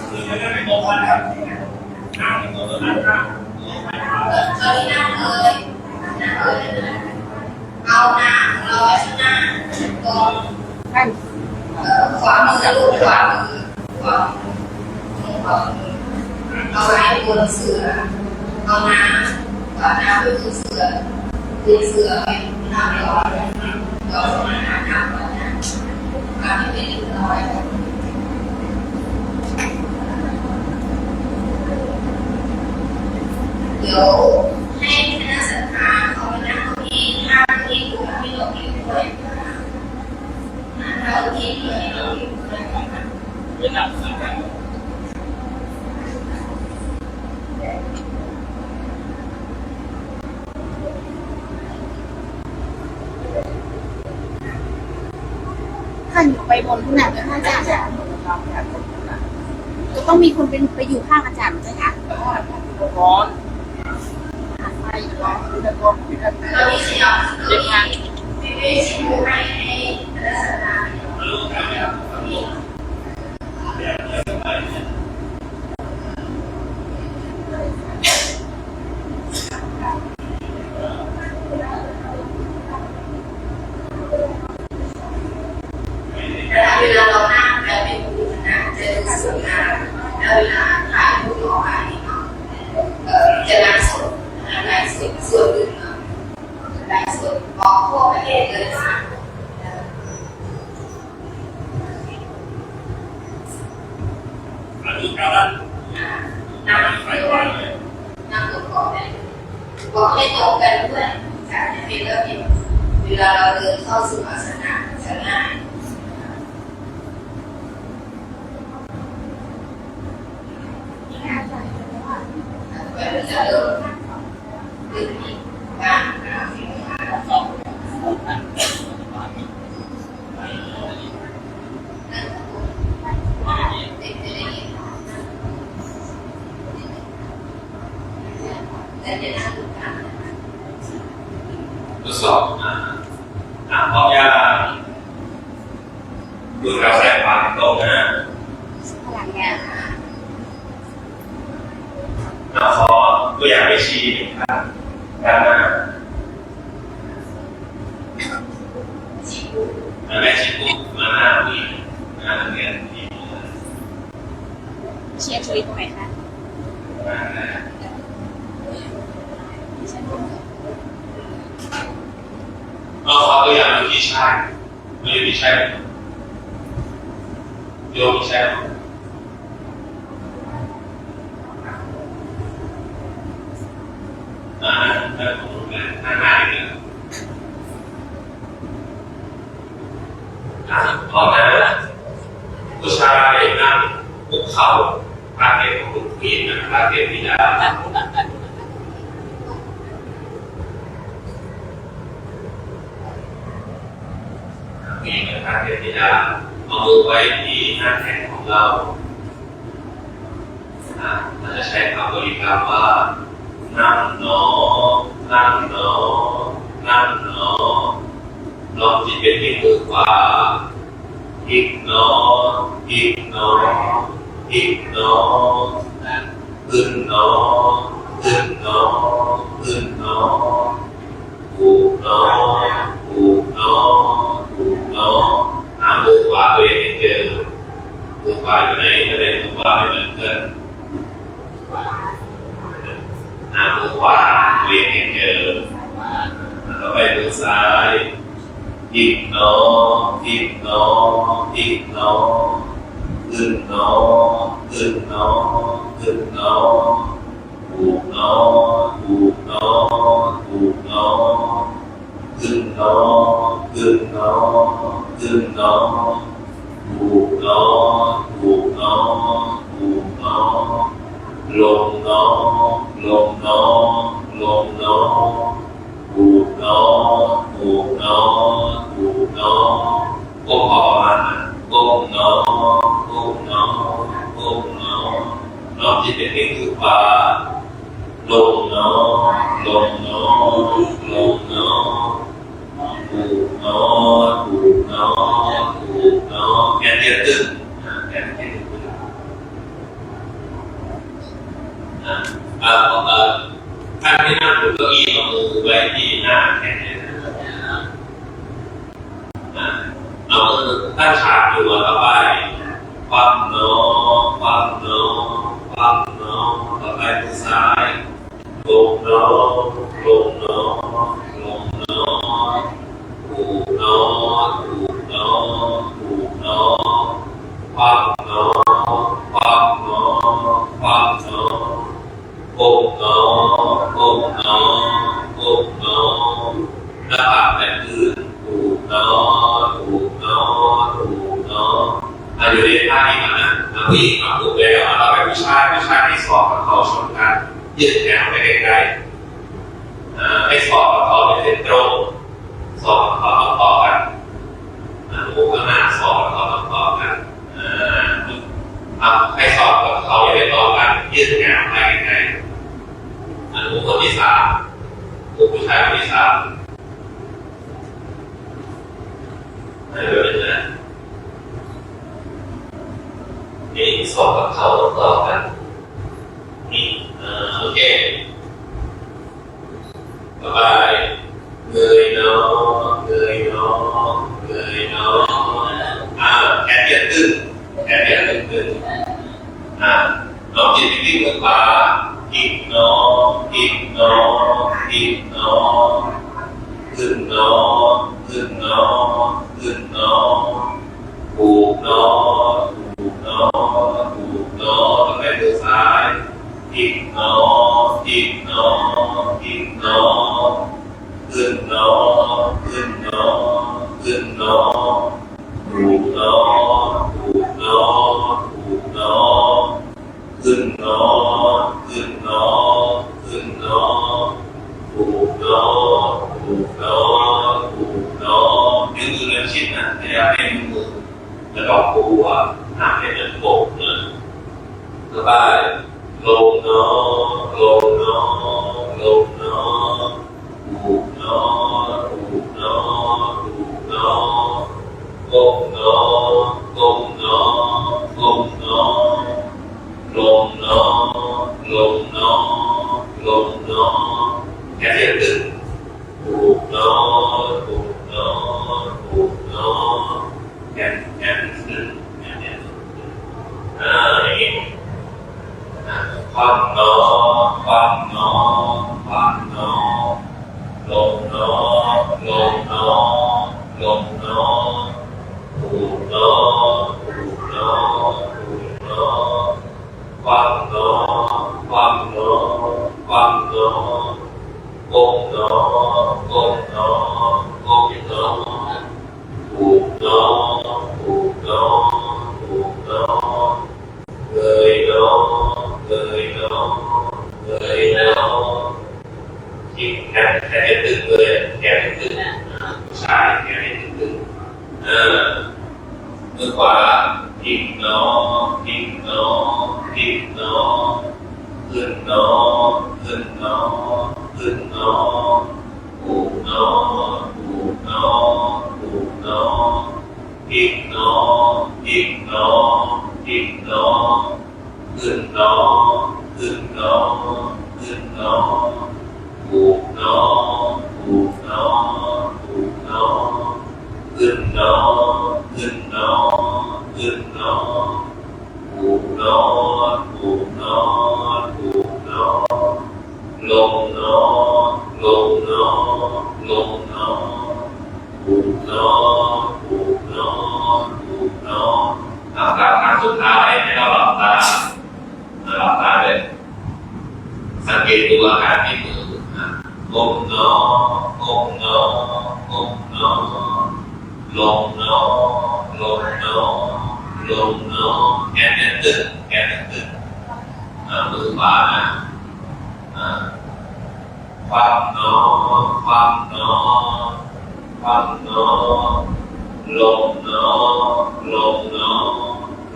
คือจะได้เป็นโมฆะครับห่างตัวนั้นครับตอนนี้นั่งเลยเอาหน้าของเราไว้ข้างหน้าตรงขวามือลูกขวามือขวามือเอาไว้บนเสือเอาหน้าขวาหน้าไปบนเสือดึงเสือไปทำร้อนเราสมานทำแล้วนะการที่เป็นเรียบร้อยเดี๋ยวให้คณะสัมภาระเขามานั่งที่ข้างที่กลุ่มที่เราอยู่ด้วยเราที่เราอยู่ด้วยท่านไปบนขนาดนั้นอาจารย์จะต้องมีคนเป็นไปอยู่ข้างอาจารย์ใช่ไหมคะตร้อนอนนี้ขยับตัวนี้ไม่ชิมให้คณะสัมภาระเวลาเรานั่งแล้วเป็นผู้คณะจะดูสวยงามแล้วเวลาถ่ายรูปออกมาจะไลฟ์สดส่วนอื่นไลฟ์สดออกทั่วประเทศเลยค่ะนั่งบนเกาะได้บอกให้ตรงกันด้วยการให้เป็นระเบียบเวลาเราเดินเข้าสู่อาสนะจะง่ายจะเริ่มดึงการทดสอบพร้อมยังดูเราใส่ความตรงนะพลังงาน เราขอตัวอย่างวิชีครับด้านหน้าแม่ชีปุ๊บมาหน้าผู้หญิงหน้านักเรียนผู้หญิงเชียร์ช่วยตรงไหนคะเราขอตัวอย่างวิชายไม่ใช่วิชายโยมวิชายหน้าเลยพอนะผู้ชายนั่งคุกเข่าพระเทพบุตรผู้หญิงพระเทพธิดาผู้หญิงพระเทพธิดาเอามือไว้ที่หน้าแขนของเราเราจะใช้คำบริกรรมว่านั่งหนอนั่งหนอนั่งหนอลองจิตเป็นที่มือขวาอีกหนออีกหนออีกหนอขึ้นหนอขึ้นหนอขึ้นหนอผูกหนอผูกหนอผูกหนอมือขวาตัวเองเจอมือขวาอยู่ไหนจะได้มือขวาไม่เหมือนกัน มือขวาเรียงให้เจอแล้วไปมือซ้ายอีกหนออีกหนออีกหนอขึ้นหนอขึ้นหนอขึ้นหนอถูกหนอถูกหนอถูกหนอขึ้นหนอขึ้นหนอขึ้นหนอถูกหนอถูกหนอถูกหนอลงหนอลงหนอลงหนอถูกหนอถูกหนอถูกหนอก้มออกมาก้มหนอก้มหนอก้มหนอน้อมจิตเป็นที่มือขวาลงหนอลงหนอลงหนอถูกหนอถูกหนอถูกหนอแขนเทียบตึงแขนเทียบตึงท่านที่นั่งบนเก้าอี้เอามือไว้ที่หน้าแขนเอามือตั้งฉากอยู่ต่อไปความหนอความหนอความหนอต่อไปมือซ้ายลงหนอลงหนอลงหนอถูกหนอถูกหนอถูกหนอความหนอความหนอความหนอก้มหนอก้มหนอก้มหนอหน้าผากแตะพื้นถูกหนอถูกหนอถูกหนออยู่ในท่านี้ก่อนนะผู้หญิงมาถูกแล้วเราไปผู้ชายให้ศอกกับเขาชนกันยืดแขนไปไกลๆให้ศอกกับเขาเป็นเส้นตรงศอกกับเขาต่อกันมุกข้างหน้าศอกกับเขาต่อกันให้ศอกกับเขาได้ต่อกันยืดแขนไปไกลๆมุกคนที่สามมุกผู้ชายคนที่สามเดี๋ยวนะนี่ศอกกับเขาต่อกันนี่โอเคต่อไปเงยหนอเงยหนอเงยหนอแขนเทียบตึงแขนเทียบตึงน้องจิตที่มือขวาอีกหนออีกหนออีกหนอขึ้นหนอขึ้นหนอขึ้นหนอถูกหนอถูกหนอถูกหนอต่อไปมือซ้ายอีกหนออีกหนออีกหนอขึ้นหนอขึ้นหนอขึ้นหนอถูกหนอถูกหนอถูกหนอขึ้นหนอขึ้นหนอขึ้นหนอถูกหนอถูกหนอถูกหนอนิ้วมือเริ่มชิดนะพยายามให้นิ้วมือแล้วก็ปูห่างให้เหมือนโป่งเลยต่อไปลงหนอลงหนอลงหนอถูกหนอถูกหนอถูกหนอก้มหนอก้มหนอก้มหนอลงหนอลงหนอลงหนอแค่เทียบตึงถูกหนอถูกหนอถูกหนอแค่ตึงอย่างนี้ความหนอความหนอความหนอลงหนอลงหนอลงหนอถูกหนอถูกหนอถูกหนอความหนอความหนอความหนอก้มหนอก้มหนอก้มหนอถูกหนอถูกหนอถูกหนอเงยหนอเงยหนอเงยหนอจิกแขนตึงเลยแขนตึงผู้ชายแขนตึงมือขวาอีกหนออีกหนออีกหนอขึ้นหนอขึ้นหนอขึ้นหนอถูกหนอถูกหนอถูกหนออีกหนออีกหนออีกหนอขึ้นหนอขึ้นหนอขึ้นหนอถูกหนอถูกหนอถูกหนอขึ้นหนอขึ้นหนอขึ้นหนอถูกหนอถูกหนอถู สังเกตดูอาการที่มือก้มหนอก้มหนอก้มหนอลงหนอลงหนอลงหนอแขนตึงแขนตึงมือขวาความหนอความหนอความหนอลงหนอลงหนอ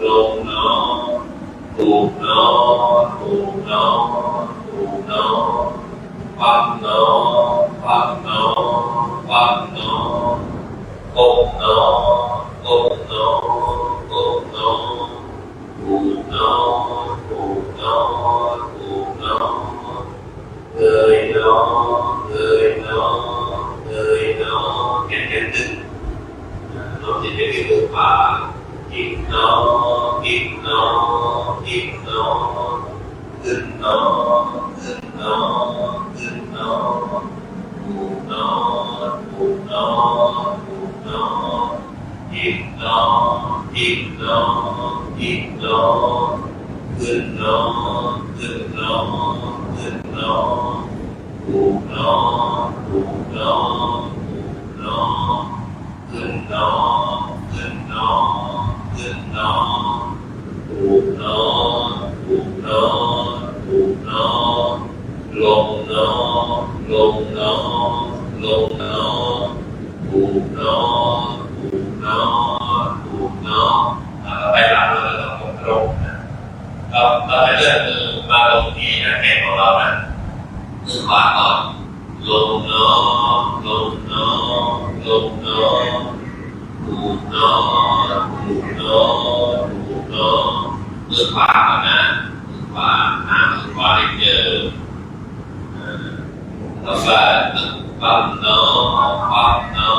ลงหนอถูกหนอถูกหนอถูกหนอความหนอความหนอความหนอกบหนอกบหนอกบหนอถูกหนอถูกหนอถูกหนอเงยหนอเงยหนอเงยหนอแข็งตึงน้องจิตเป็นมือขวาอีกหนออีกหนออีกหนอขึ้นหนอขึ้นหนอขึ้นหนอถูกหนอถูกหนอถูกหนออีกหนออีกหนออีกหนอขึ้นหนอขึ้นหนอขึ้นหนอถูกหนอถูกหนอถูกหนอขึ้นหนอขึ้นหนอขึ้นหนอถูกหนอถูกหนอถูกหนอลงหนอลงหนอลงหนอถูกหนอถูกหนอถูกหนอไปหลังเราต้องกดลงเราไปเลื่อนมือมาลงที่แขนของเรานะมือขวาก่อนลงหนอลงหนอลงหนอถูกหนอถูกหนอถูกหนอมือขวาก่อนนะมือขวามือขวาได้เจอแล้วก็ความหนอความหนอ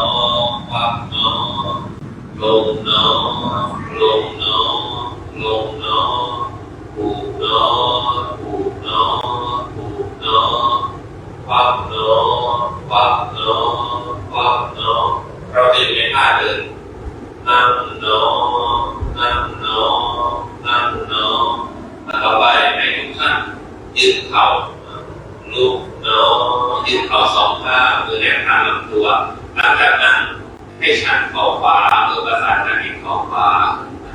ความหนอลงหนอลงหนอลงหนอถูกหนอถูกหนอถูกหนอความหนอความหนอความหนอเราจะอยู่ในท่าเดินนั่งหนอนั่งหนอนั่งหนอต่อไปให้ทุกท่านยืดเข่าลุกหนอยืดเข่าสองข้างมือแนบข้างลำตัวหลังจากนั้นให้ชันเข่าขวาหรือประสานกันที่เข่าขวา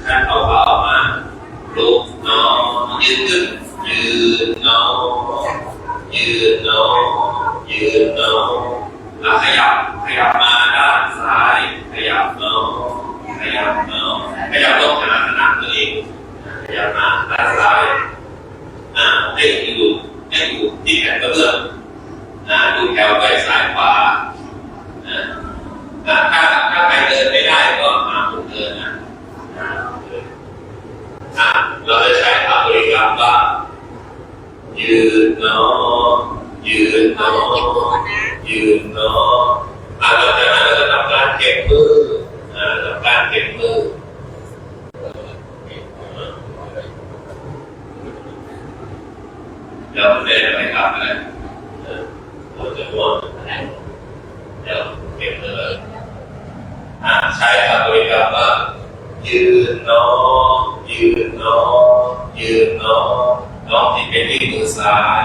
ชันเข่าขวาออกมาลุกหนอยืดขึ้นยืดหนอยืดหนอยืดหนอแล้วขยับมาด้านซ้ายขยับหนอขยับหนอขยับลงขนาดหนักตัวเองขยับมาด้านซ้ายให้อยู่ที่แขนกระเบื้องดูแถวไปซ้ายขวาถ้าใครเดินไม่ได้ก็มาหมุนเดินเราจะใช้คำบริกรรมว่ายืนหนอยืนหนอยืนหนอเราจะทำการเก็บมือทำการเก็บมือเดี๋ยวเดินไปครับนะเราจะม้วนเดี๋ยวเก็บมือเลยใช้คำบริกรรมว่ายืนหนอยืนหนอยืนหนอน้องที่เป็นที่มือซ้าย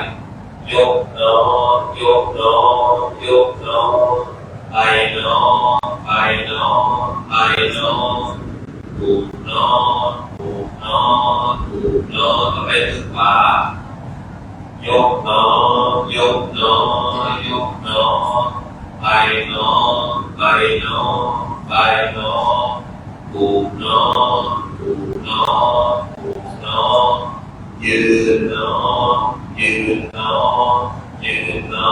ยกหนอยกหนอยกหนอไปหนอไปหนอไปหนอถูกหนอถูกหนอถูกหนอต่อไปมือขวายกหนอยกหนอยกหนอไปหนอไปหนอไปหนอถูกหนอถูกหนอถูกหนอยืนหนอยืนหนอยืนหนอ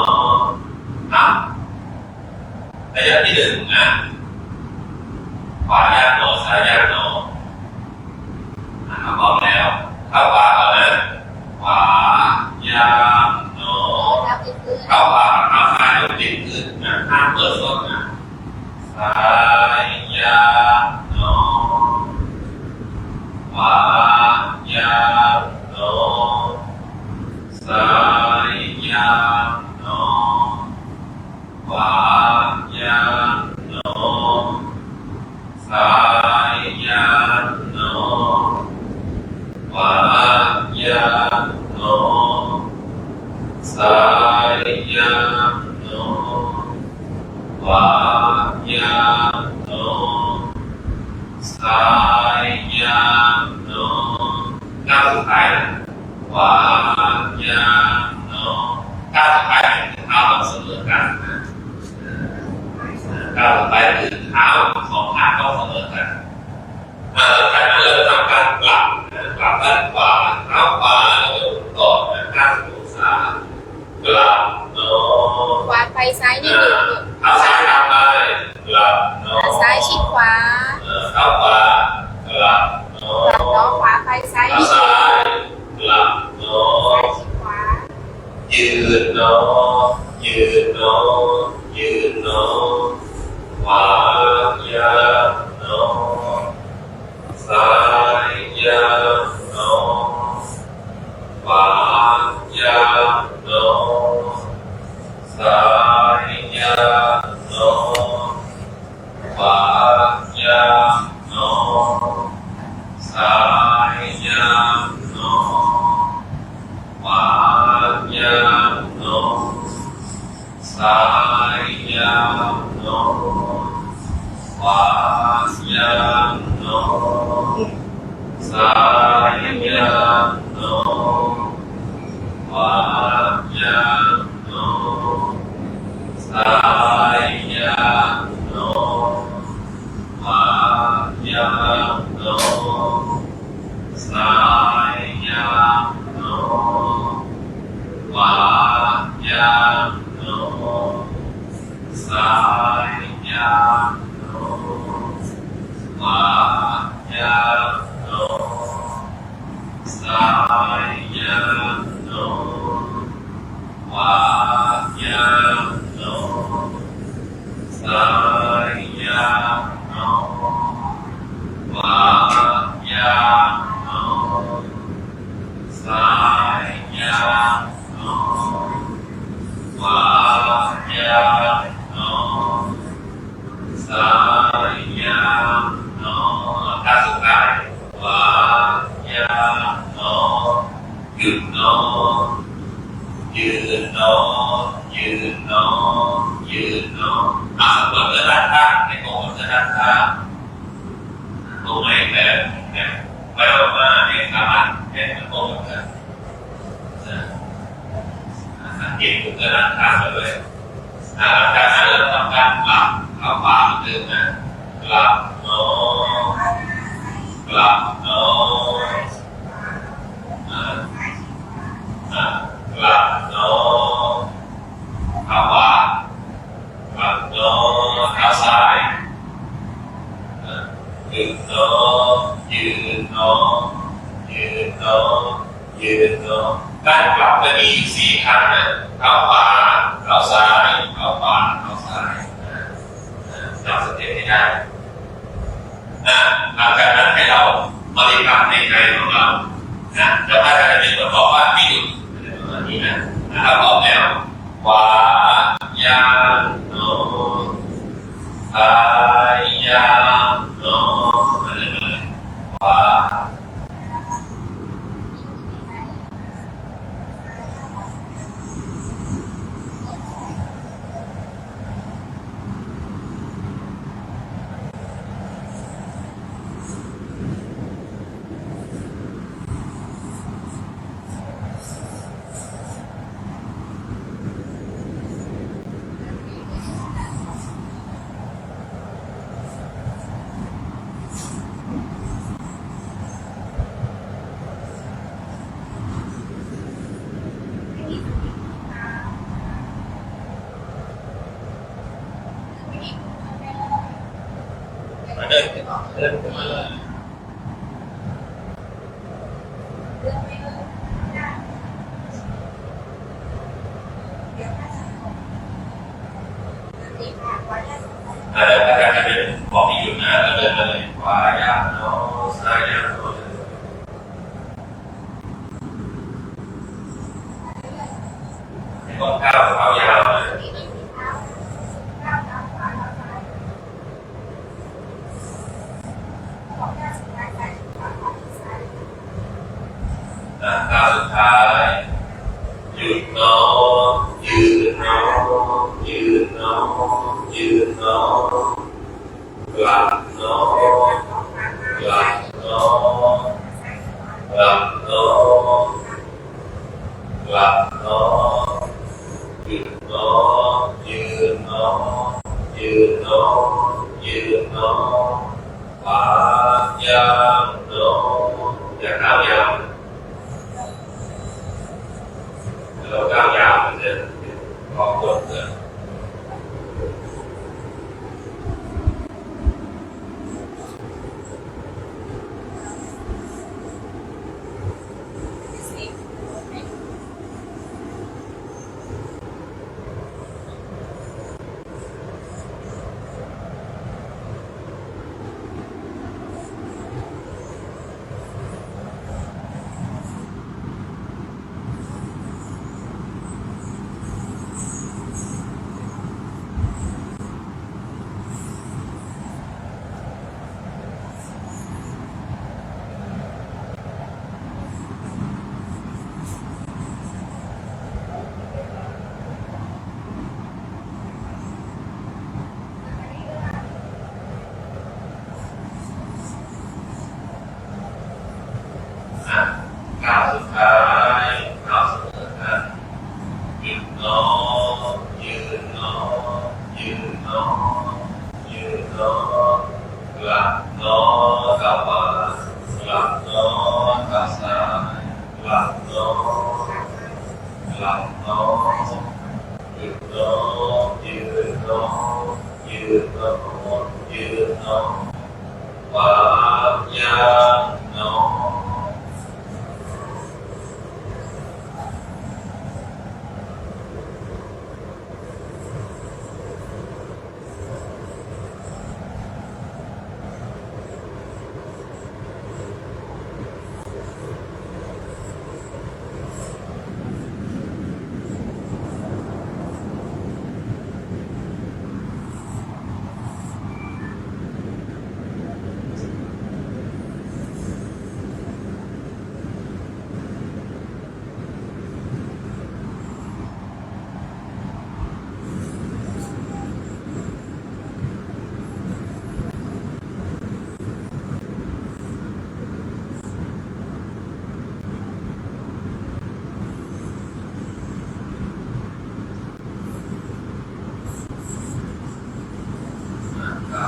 ระยะที่หนึ่งขวาย่างหนอซ้ายย่างหนอพร้อมแล้วเข้าขวาก่อนนะขวาย่างหนอเข้าขวาเข้าซ้ายต้องติดขึ้นห้ามเปิดส้นซ้ายย่างหนอขวาย่างหนอซ้ายย่างหนอขวาย่างหนอซ้ายย่างหนอขวาย่างหนอ สายยาโนวายาโนสายยาโนก้าวสุดท้ายนะวายาโนก้าวสุดท้ายคือเท้าต้องเสมอกันนะก้าวสุดท้ายคือเท้าสองข้างต้องเสมอกันจากนั้นเราทำการกลับด้านขวาเท้าขวาเราจะหมุนก่อน90 องศากลับโน ขวาไปซ้ายนิดเดียว เท้าซ้ายตามไปกลับโน ซ้ายชิดขวา เท้าขวากลับโน กลับเนาะขวาไปซ้าย เท้า นิดเดี ซ้า ยว ยกลับโน ซ้ายชิดขวา ยืนโนยืนโนยืนโนวายาโนสายยาโนวายาโนสายยาโนวายาโนสายยาโนวายาโนสายยาโนวายาโนสายยาโนวายาโนสายยาโนวายาโนสายยาโนวายาโนสายยาโนวายาโนสายยาโนวายาโนสายยาโนวายาโนสายยาโนวายาโนสายยาโนท่าสุดท้ายวายาโนหยุดโนยืนโนยืนโนยืนโนสำรวจด้านข้างในกองด้านข้างตรงไหนแบบไปออกมาในสามารถแค่มันตรงกันสังเกตทุกด้านข้างเลยหลังจากนั้นเราทำการกลับเข้าขวาเหมือนเดิมนะกลับโนกลับโนกลับโนเข้าขวากลับโนเข้าซ้ายยืนโนยืนโนยืนโนยืนโนการกลับจะมี4 ครั้งนะเข้าขวาเข้าซ้ายเข้าขวาเข้าซ้ายจำสเต็ปให้ได้หลังจากนั้นให้เราบริกรรมในใจของเราจะพากันเป็นคนบอกว่าไม่หยุดนี่ถ้าบอกแล้ววายาโนสายยาโนอะไรเลยวาเดินขึ้นมาเลยแล้วถ้าการจะเป็นบอกที่หยุดนะเราเดินมาเลยขวายาโนซ้ายยาโนให้ก้นก้าวเท้ายาวเลยก้าวสุดท้ายหยุดโน นเนาะหลับเนาะหลับเนาะหลับเนาะหลับเนาะยืนเนาะยืนเนาะยืนเนาะยืนเนาะวายามเนาะอย่าก้าวยาวเราก้าวยาวมันจะพอกดเลย ก้าวสุดท้ายก้าวเสมอกันยืนเนาะยืนเนาะยืนเนาะยืนเนาะหลับเนาะก้าวขวาหลับเนาะก้าวซ้ายหลับเนาะหลับเนาะยืนเนาะยืนเนาะยืนเนาะยืนเนาะวายามเนาะ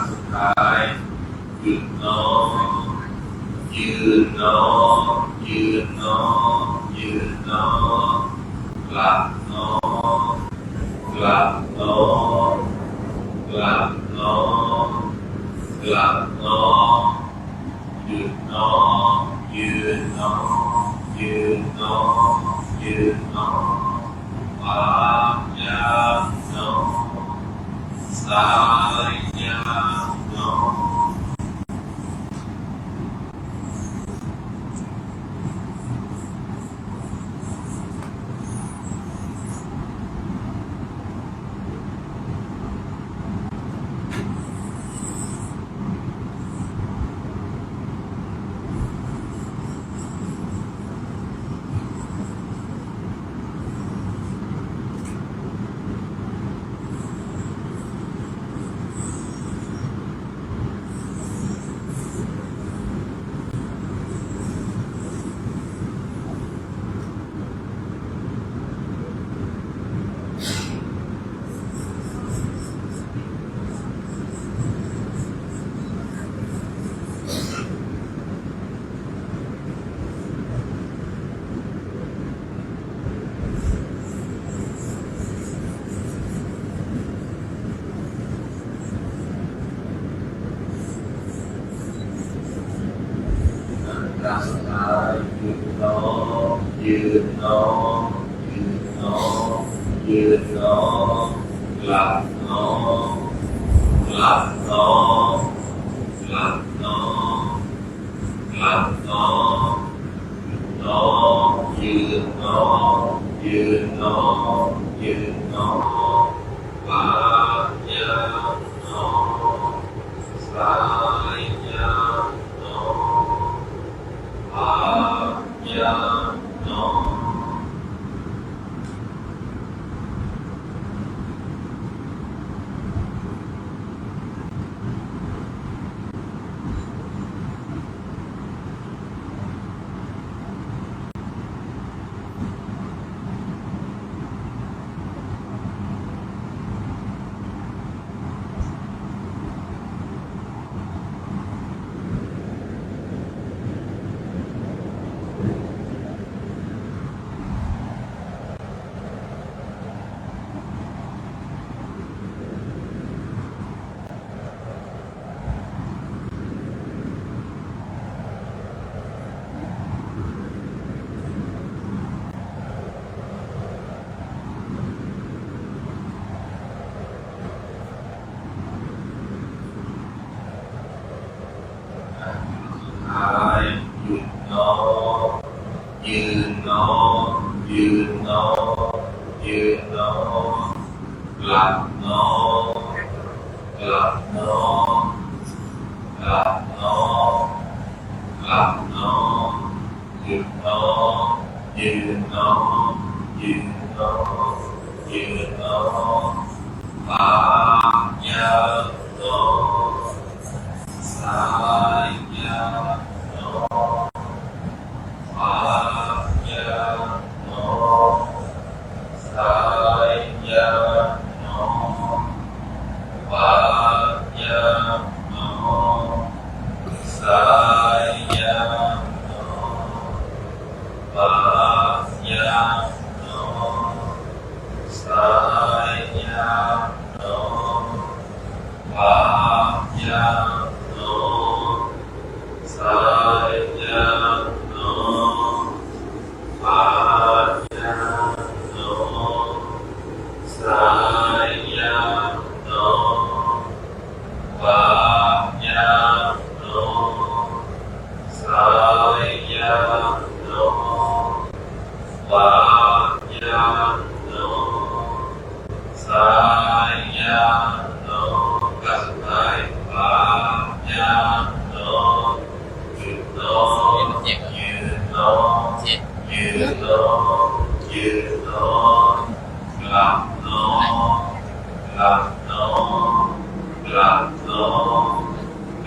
สุดท้ายยืนเนาะยืนเนาะยืนเนาะยืนเนาะหลับเนาะหลับเนาะหลับเนาะหลับเนาะยืนเนาะยืนเนาะยืนเนาะยืนเนาะวายามเนาะสายยามเนาะก้าวสุดท้ายยืนเนาะยืนเนาะยืนเนาะยืนเนาะหลับเนาะหลับเนาะหลับเนาะหลับเนาะเนาะยืนเนาะยืนเนาะยืนเนาะวายามเนาะสายยามเนาะยามเนาะ ยืนหนอยืนหนอหลับหนอหลับหนอหลับหนอหลับหนอหยุดหนอยืนหนอยืนหนอยืนหนอปายาหนอสายยาหนอปายาหนอสายยาหนอปายาหนอสายยาหนอปายาหนอสายยาหนอปายาหนอสายยาหนอปายาหนอสายยาหนอปายาหนอสายยาหนอปายาหนอสายยาหนอกัสไตปายาหนอหยุดหนอยืนหนอยืนหนอยืนหนอหลับหนอหลับหนอหลับหนอ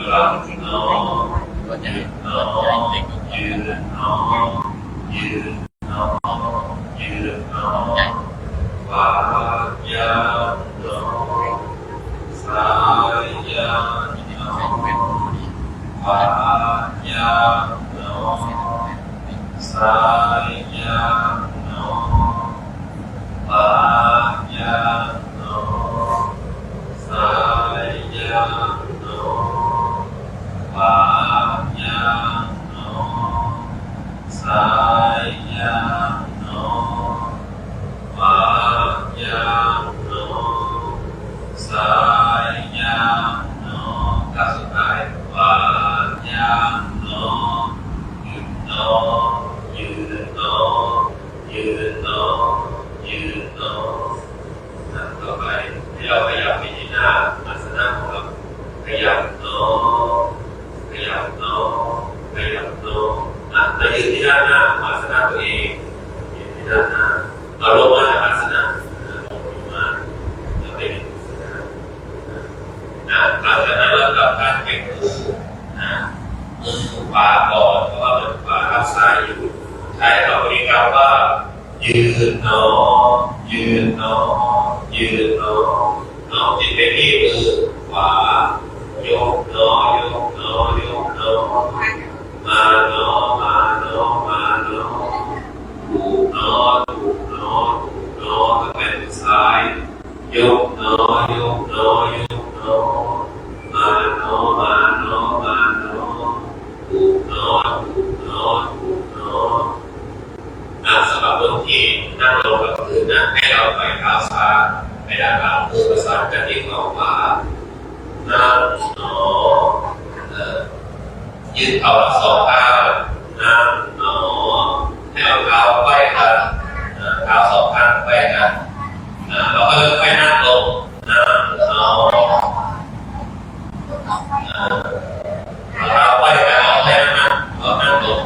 หลับหนอหยุดหนอยืนหนอยืนหนอยืนหนอปายาหนอสายยาหนอปายาหนอสายยาหนอปายาหนอสายยาหนอปายาหนอสายยาหนอปายาหนอสายยาหนอกัสไตปายาหนอหยุดหนอยืนหนอยืนหนอยืนหนอต่อไปให้เราขยับไปที่หน้าอาสนะของเราขยับหนอขยับหนอขยับหนอเรายืนที่ด้านหน้าอาสนะตัวเองยืนที่ด้านหน้าเราลงมาจากอาสนะลงมาแล้วไปยืนหลังจากนั้นเรากลับการเก็บมือขวาก่อนเพราะว่ามือขวาทับซ้ายอยู่ใช้เราบริกรรมว่ายืนหนอยืนหนอยืนหนอน้อมจิตไปที่มือขวายกหนอยกหนอยกหนอมาหนอมาหนอมาหนอถูกหนอถูกหนอถูกหนอก็เป็นซ้ายยกหนอยกหนอยกหนอมาหนอมาหนอมาหนอถูกหนอถูกหนอถูกหนอสำหรับคนที่นั่งลงกับพื้นนะให้เราไปเท้าซ้ายไปด้านหลังมือประสานกันที่ข้อขวานั่งหนอยืดเข่าสองข้างนั่งหนอให้เอาเท้าไขว้กันเท้าสองข้างไขว้กันเราก็ค่อยนั่งลงนั่งหนอเราไขว้กันเอาแค่นั้นเรานั่งลง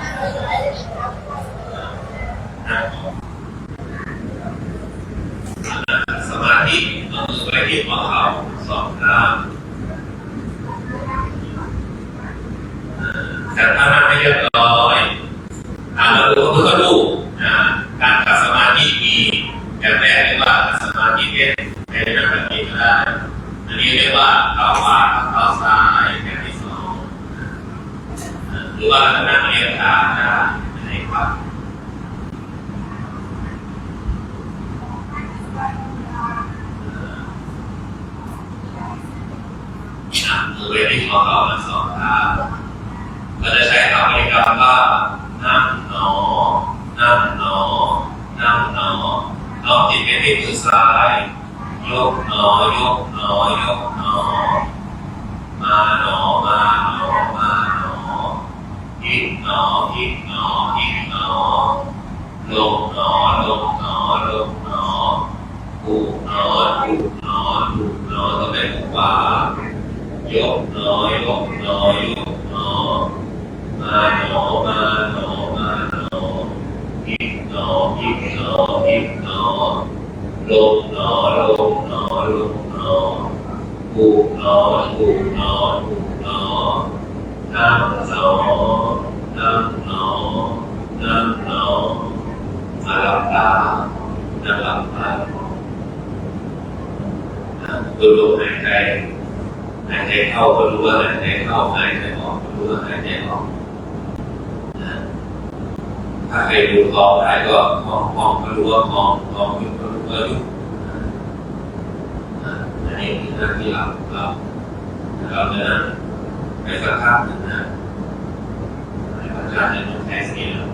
สมาธิเอามือไปที่หัวเข่าสองข้างแต่ถ้านั่งไม่เรียบร้อยเราดูก็ดูการขัดสมาธิมีอย่างแรกเรียกว่าสมาธิเป็นนั่งแบบนี้ก็ได้อันนี้เรียกว่าเท้าขวาเท้าซ้ายแบบที่สองหรือว่านั่งเรียงขาได้ในครับมือไปที่หัวเข่าทั้งสองข้างเราจะใช้คำบริกรรมว่านั่งหนอนั่งหนอนั่งหนอน้อมจิตไปที่มือซ้ายยกหนอยกหนอยกหนอมาหนอมาหนอมาหนอ อิกหนออิกหนออิกหนอ ลงหนอลงหนอลงหนอถูกหนอถูกหนอถูกหนอต่อไปขวายกหนอยกหนอยกหนอมาหนอมาหนอมาหนออีกหนออีกหนออีกหนอลงหนอลงหนอลงหนอถูกหนอถูกหนอถูกหนอนั่งหนอนั่งหนอนั่งหนอมาหลับตานั่งหลับตาดูลมหายใจหายใจเข้าก็รู้ว่าหายใจเข้าหายใจออกก็รู้ว่าหายใจออกถ้าใครดูท้องได้ก็ท้องก็รู้ว่าท้องยุบก็รู้ว่ายุบอันนี้คือหน้าที่เราจะไปสักพักหนึ่งนะในพระเจ้าในน้องแท้สีนะ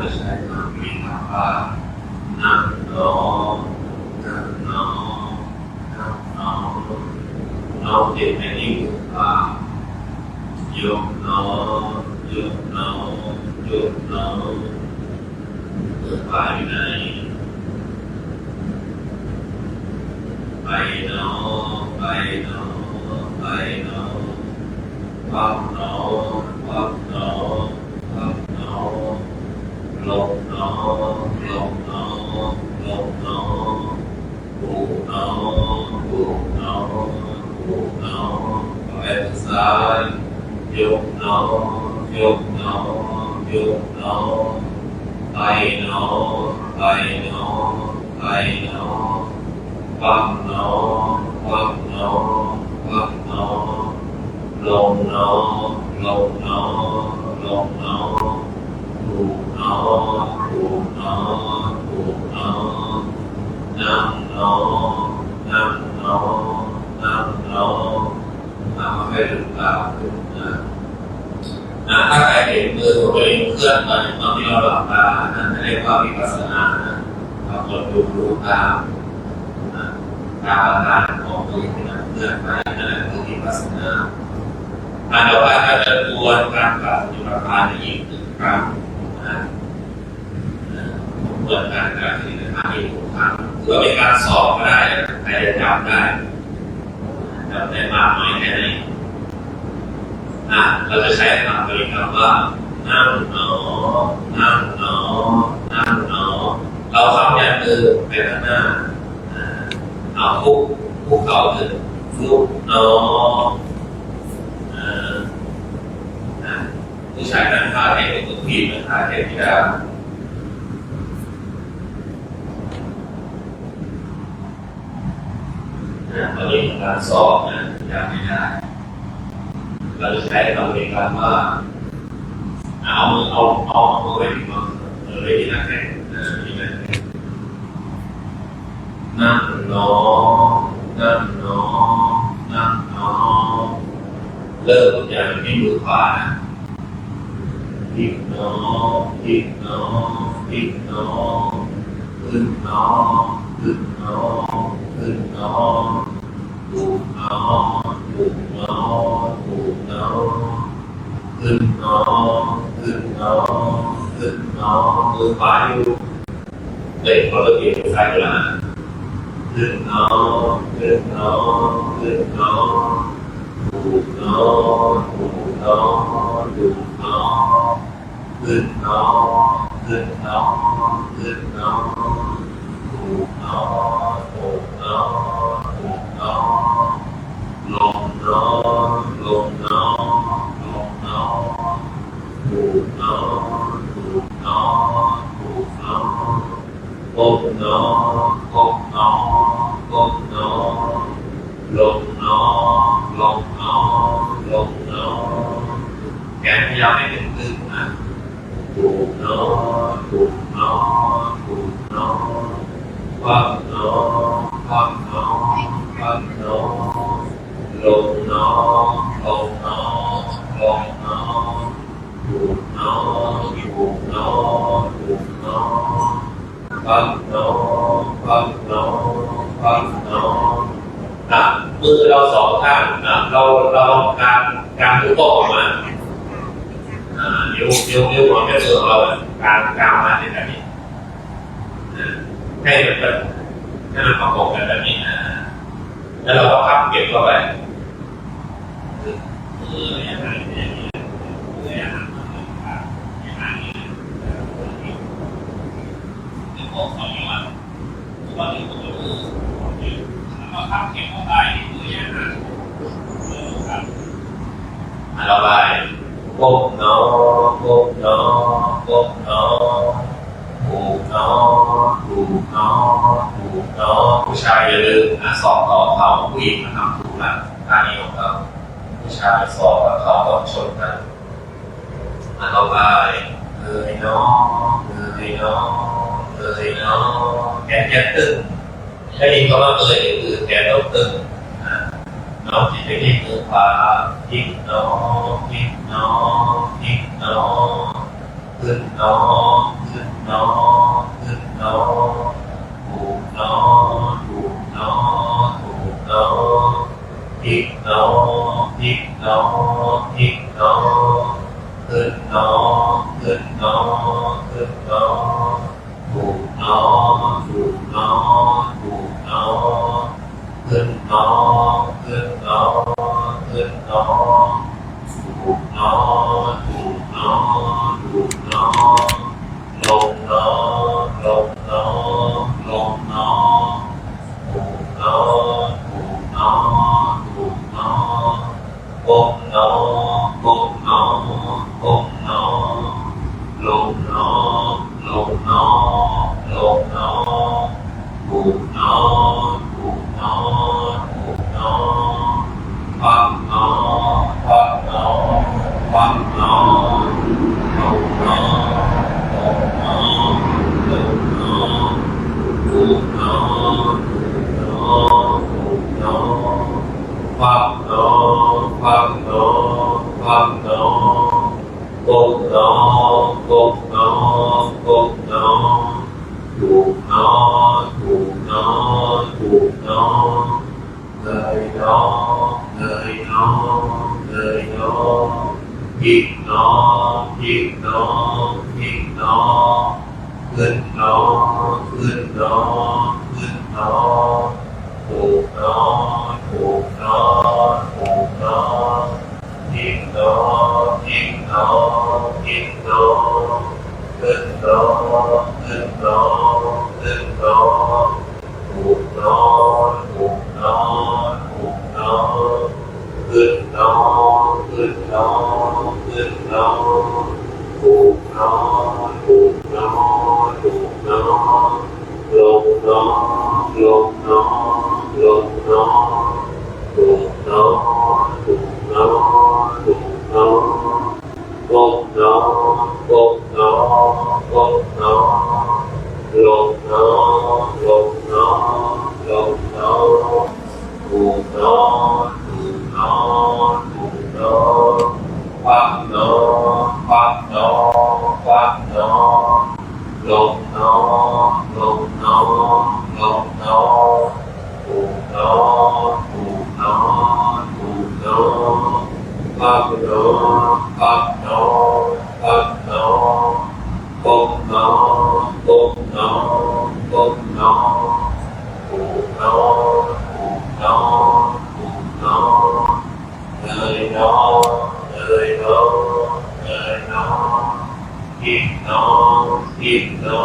จะใช้คำมีคำว่านั่งน้อนั่งน้อนั่งน้อน้อมจิตไปที่มือขวายกน้อยกน้อยกน้อมือขวาอยู่ไหนไปน้อไปน้อไปน้อวับน้อวับน้อวับน้อลงน้อลงน้อลงน้อปูน้อปูน้อปูน้อไปทางซ้ายยกน้อยกน้อยกน้อไปน้อไปน้อไปน้อวับน้อวับน้อวับน้อลงน้อลงน้อลงน้อถูกน้อถูกน้อถูกน้อนั่งน้อนั่งน้อนั่งน้อทำให้ลืมตาขึ้นถ้าใครเห็นมือของตัวเองเคลื่อนไปตอนที่เราหลับตานั่นเรียกว่าวิปัสสนาเรากดดูรู้ตามการของตัวเองเคลื่อนไปนั่นแหละคือวิปัสสนาต่อไปก็จะกวนการปฏิบัติการอีกหนึ่งครั้งเปิดการปฏิบัติการอีกหนึ่งครั้งเพื่อเป็นการสอบก็ได้ใครจะจำได้จำได้มากน้อยแค่ไหนเราจะใช้คำบริกรรมว่านั่งหนอนั่งหนอนั่งหนอเราทำอย่างมือไปข้างหน้าเอาคุกเข่าขึ้นลุกหนอผู้ชายนั่งท่าเทพกับผู้หญิงนั่งท่าเทพธิดาเราเรียนการสอบยังไม่ได้เราจะใช้คำบริกรรมว่าเอามือไว้ที่มือไว้ที่หน้าแข้งที่หน้าแข้งนั่งนอนั่งนอนั่งนอเริ่มทุกอย่างที่มือขวาพลิกนอพลิกนอพลิกนอขึ้นนอขึ้นนอขึ้นนอถูกนอถูกนอถูกนอขึ้นนอขึ้นนอขึ้นนอมือขวาอยู่เด็กเขาจะเกี่ยวกับซ้ายล่างขึ้นนอขึ้นนอขึ้นนอถูกนอถูกนอถูกนอขึ้นนอขึ้นนอขึ้นนอถูกนอถูกนอถูกนอลงนอลงนอลงนอถูกนอถูกนอถูกนอก้มนอก้มนอก้มนอลงนอลงนอลงนอแกนพยายามให้เป็นตึงนะถูกนอถูกนอถูกนอวับนอวับนอวับนอลงนอลงนอลงนอถูกนอถูกนอถูกนอวับนอวับนอวับนอมือเราสองข้างเราการมือโป้งออกมานิ้วของแม่มือของเราการมาในแบบนี้ให้มันประกบกันแบบนี้แล้วเราก็พับเก็บเข้าไปมืออย่างไรอย่างนี้มืออย่างนี้อย่างนี้นิ้วโป้งสองนิ้วตัวนิ้วมือแล้วก็พับเก็บเข้าไปมืออย่างนั้นเราไปก้มนอก้มนอก้มนอถูกนอถูกนอถูกนอผู้ชายอย่าลืมสอบต่อเข่าผู้หญิงทำถูกแล้วท่านี้ของเราผู้ชายสอบกับเขาต้องชนกันเราไปเอ้ยน้อเอ้ยน้อเอ้ยน้อแกนตึงได้ยินคำว่าเอ้ยคือแกนเราตึงน้องจิตไปที่มือขวาพลิกน้องพลิกน้องพลิกน้องขึ้นน้อง ขึ้นหนอขึ้นหนอถูกหนอถูกหนอถูกหนอพลิกหนอพลิกหนอพลิกหนอขึ้นหนอขึ้นหนอขึ้นหนอถูกหนอถูกหนอถูกหนอขึ้นหนอขึ้นหนอขึ้นหนอถูกหนอถูกหนอถูกหนอลงหนอลงหนอลงหนอถูกหนอถูกหนอถูกหนอก้มหนอก้มหนอก้มหนอลงหนอลงหนอลงหนอถูกหนอถูกหนอถูกหนอพักหนอพักหนอพักหนอลงหนอลงหนอลงหนอถูกหนอถูกหนอถูกหนอพักหนอพักหนอพักหนอก้มหนอก้มหนอก้มหนอถูกหนอถูกหนอถูกหนอเลยหนอเลยหนอเลยหนอพลิกหนอพลิกหนอพลิกหนอขึ้นหนอขึ้นหนอขึ้นหนอถูกหนอถูกหนอถูกหนอพลิกหนอพลิกหนอพลิกหนอขึ้นหนอขึ้นหนอขึ้นหนอถูกหนอถูกหนอถูกหนอขึ้นหนอขึ้นหนอขึ้นหนอถูกหนอถูกหนอถูกหนอลงหนอลงหนอลงหนอถูกหนอถูกหนอถูกหนอก้มหนอก้มหนอก้มหนอลงหนอลงหนอลงหนอถูกหนอถูกหนอถูกหนอพักหนอพักหนอพักหนอลงหนอลงหนอลงหนอถูกหนอถูกหนอถูกหนอพักหนอพักหนอพักหนอก้มหนอก้มหนอก้มหนอถูกหนอถูกหนอถูกหนอเลยหนอเลยหนอเลยหนอพลิกหนอพลิกหนอ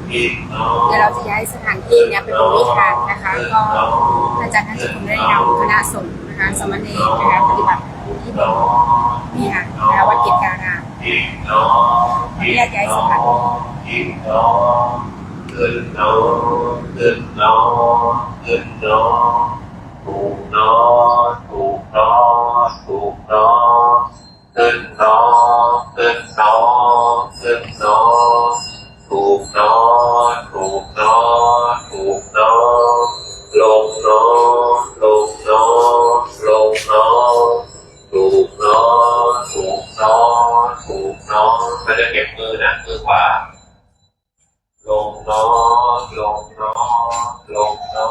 พลิกหนอ เดี๋ยวเราจะย้ายสถานที่เนี่ยเป็นโรงวิหารนะคะก็อาจารย์ท่านเจะคุณได้นำคณะสงฆ์นะคะสามเณรนะคะปฏิบัติที่บนวิหารนะคะวัดเกียรติการาม พลิกหนอพลิกหนอพลิกหนอขึ้นหนอขึ้นหนอขึ้นหนอถูกหนอถูกหนอถูกหนอขึ้นหนอขึ้นหนอขึ้นหนอถูกหนอถูกหนอถูกหนอลงหนอลงหนอลงหนอถูกหนอถูกหนอถูกหนอไม่ได้เก็บมือนะมือขวาลงหนอลงหนอลงหนอ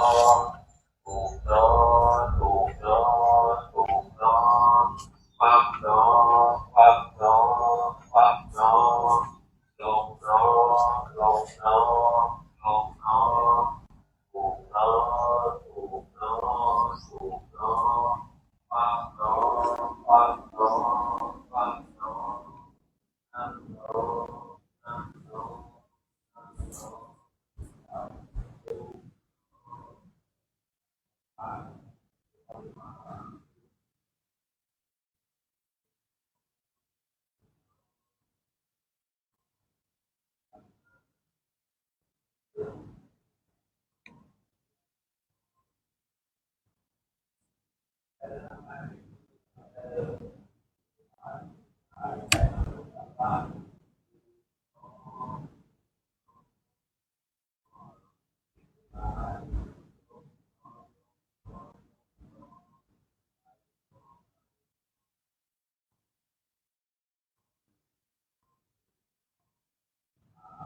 ถูกหนอถูกหนอถูกหนอพับหนอพับหนอพับหนอลงหนอลงหนอลงหนอถูกหนอถูกหนอถูกหนอพับหนอพับหนอพับหนอนั่งหนอนั่งหนอนั่งหนอ เ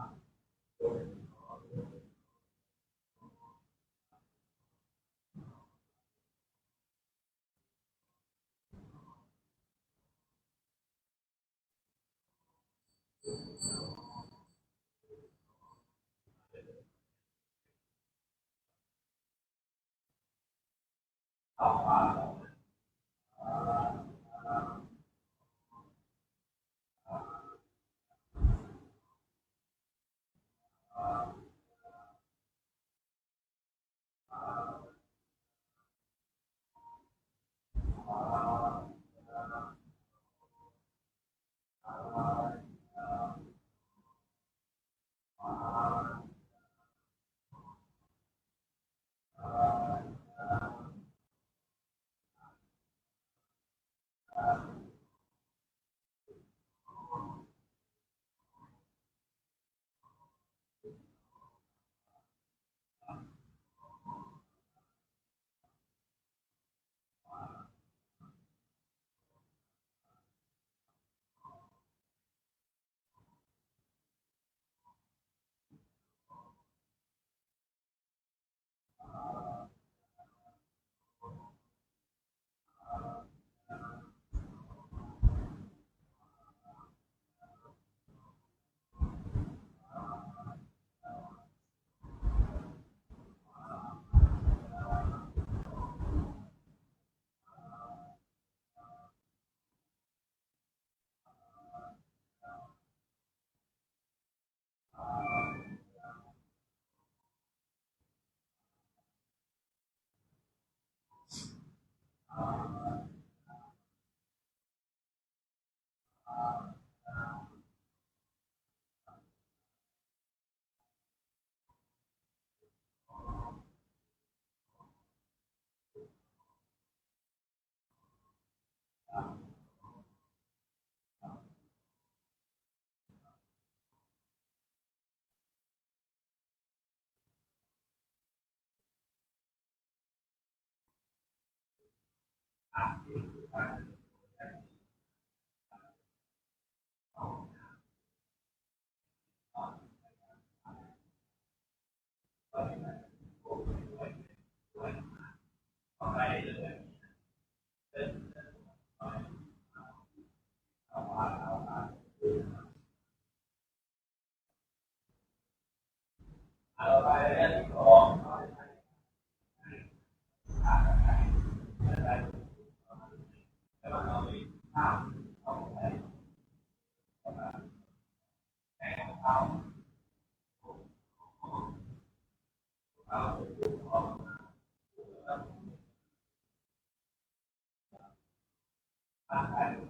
Bye.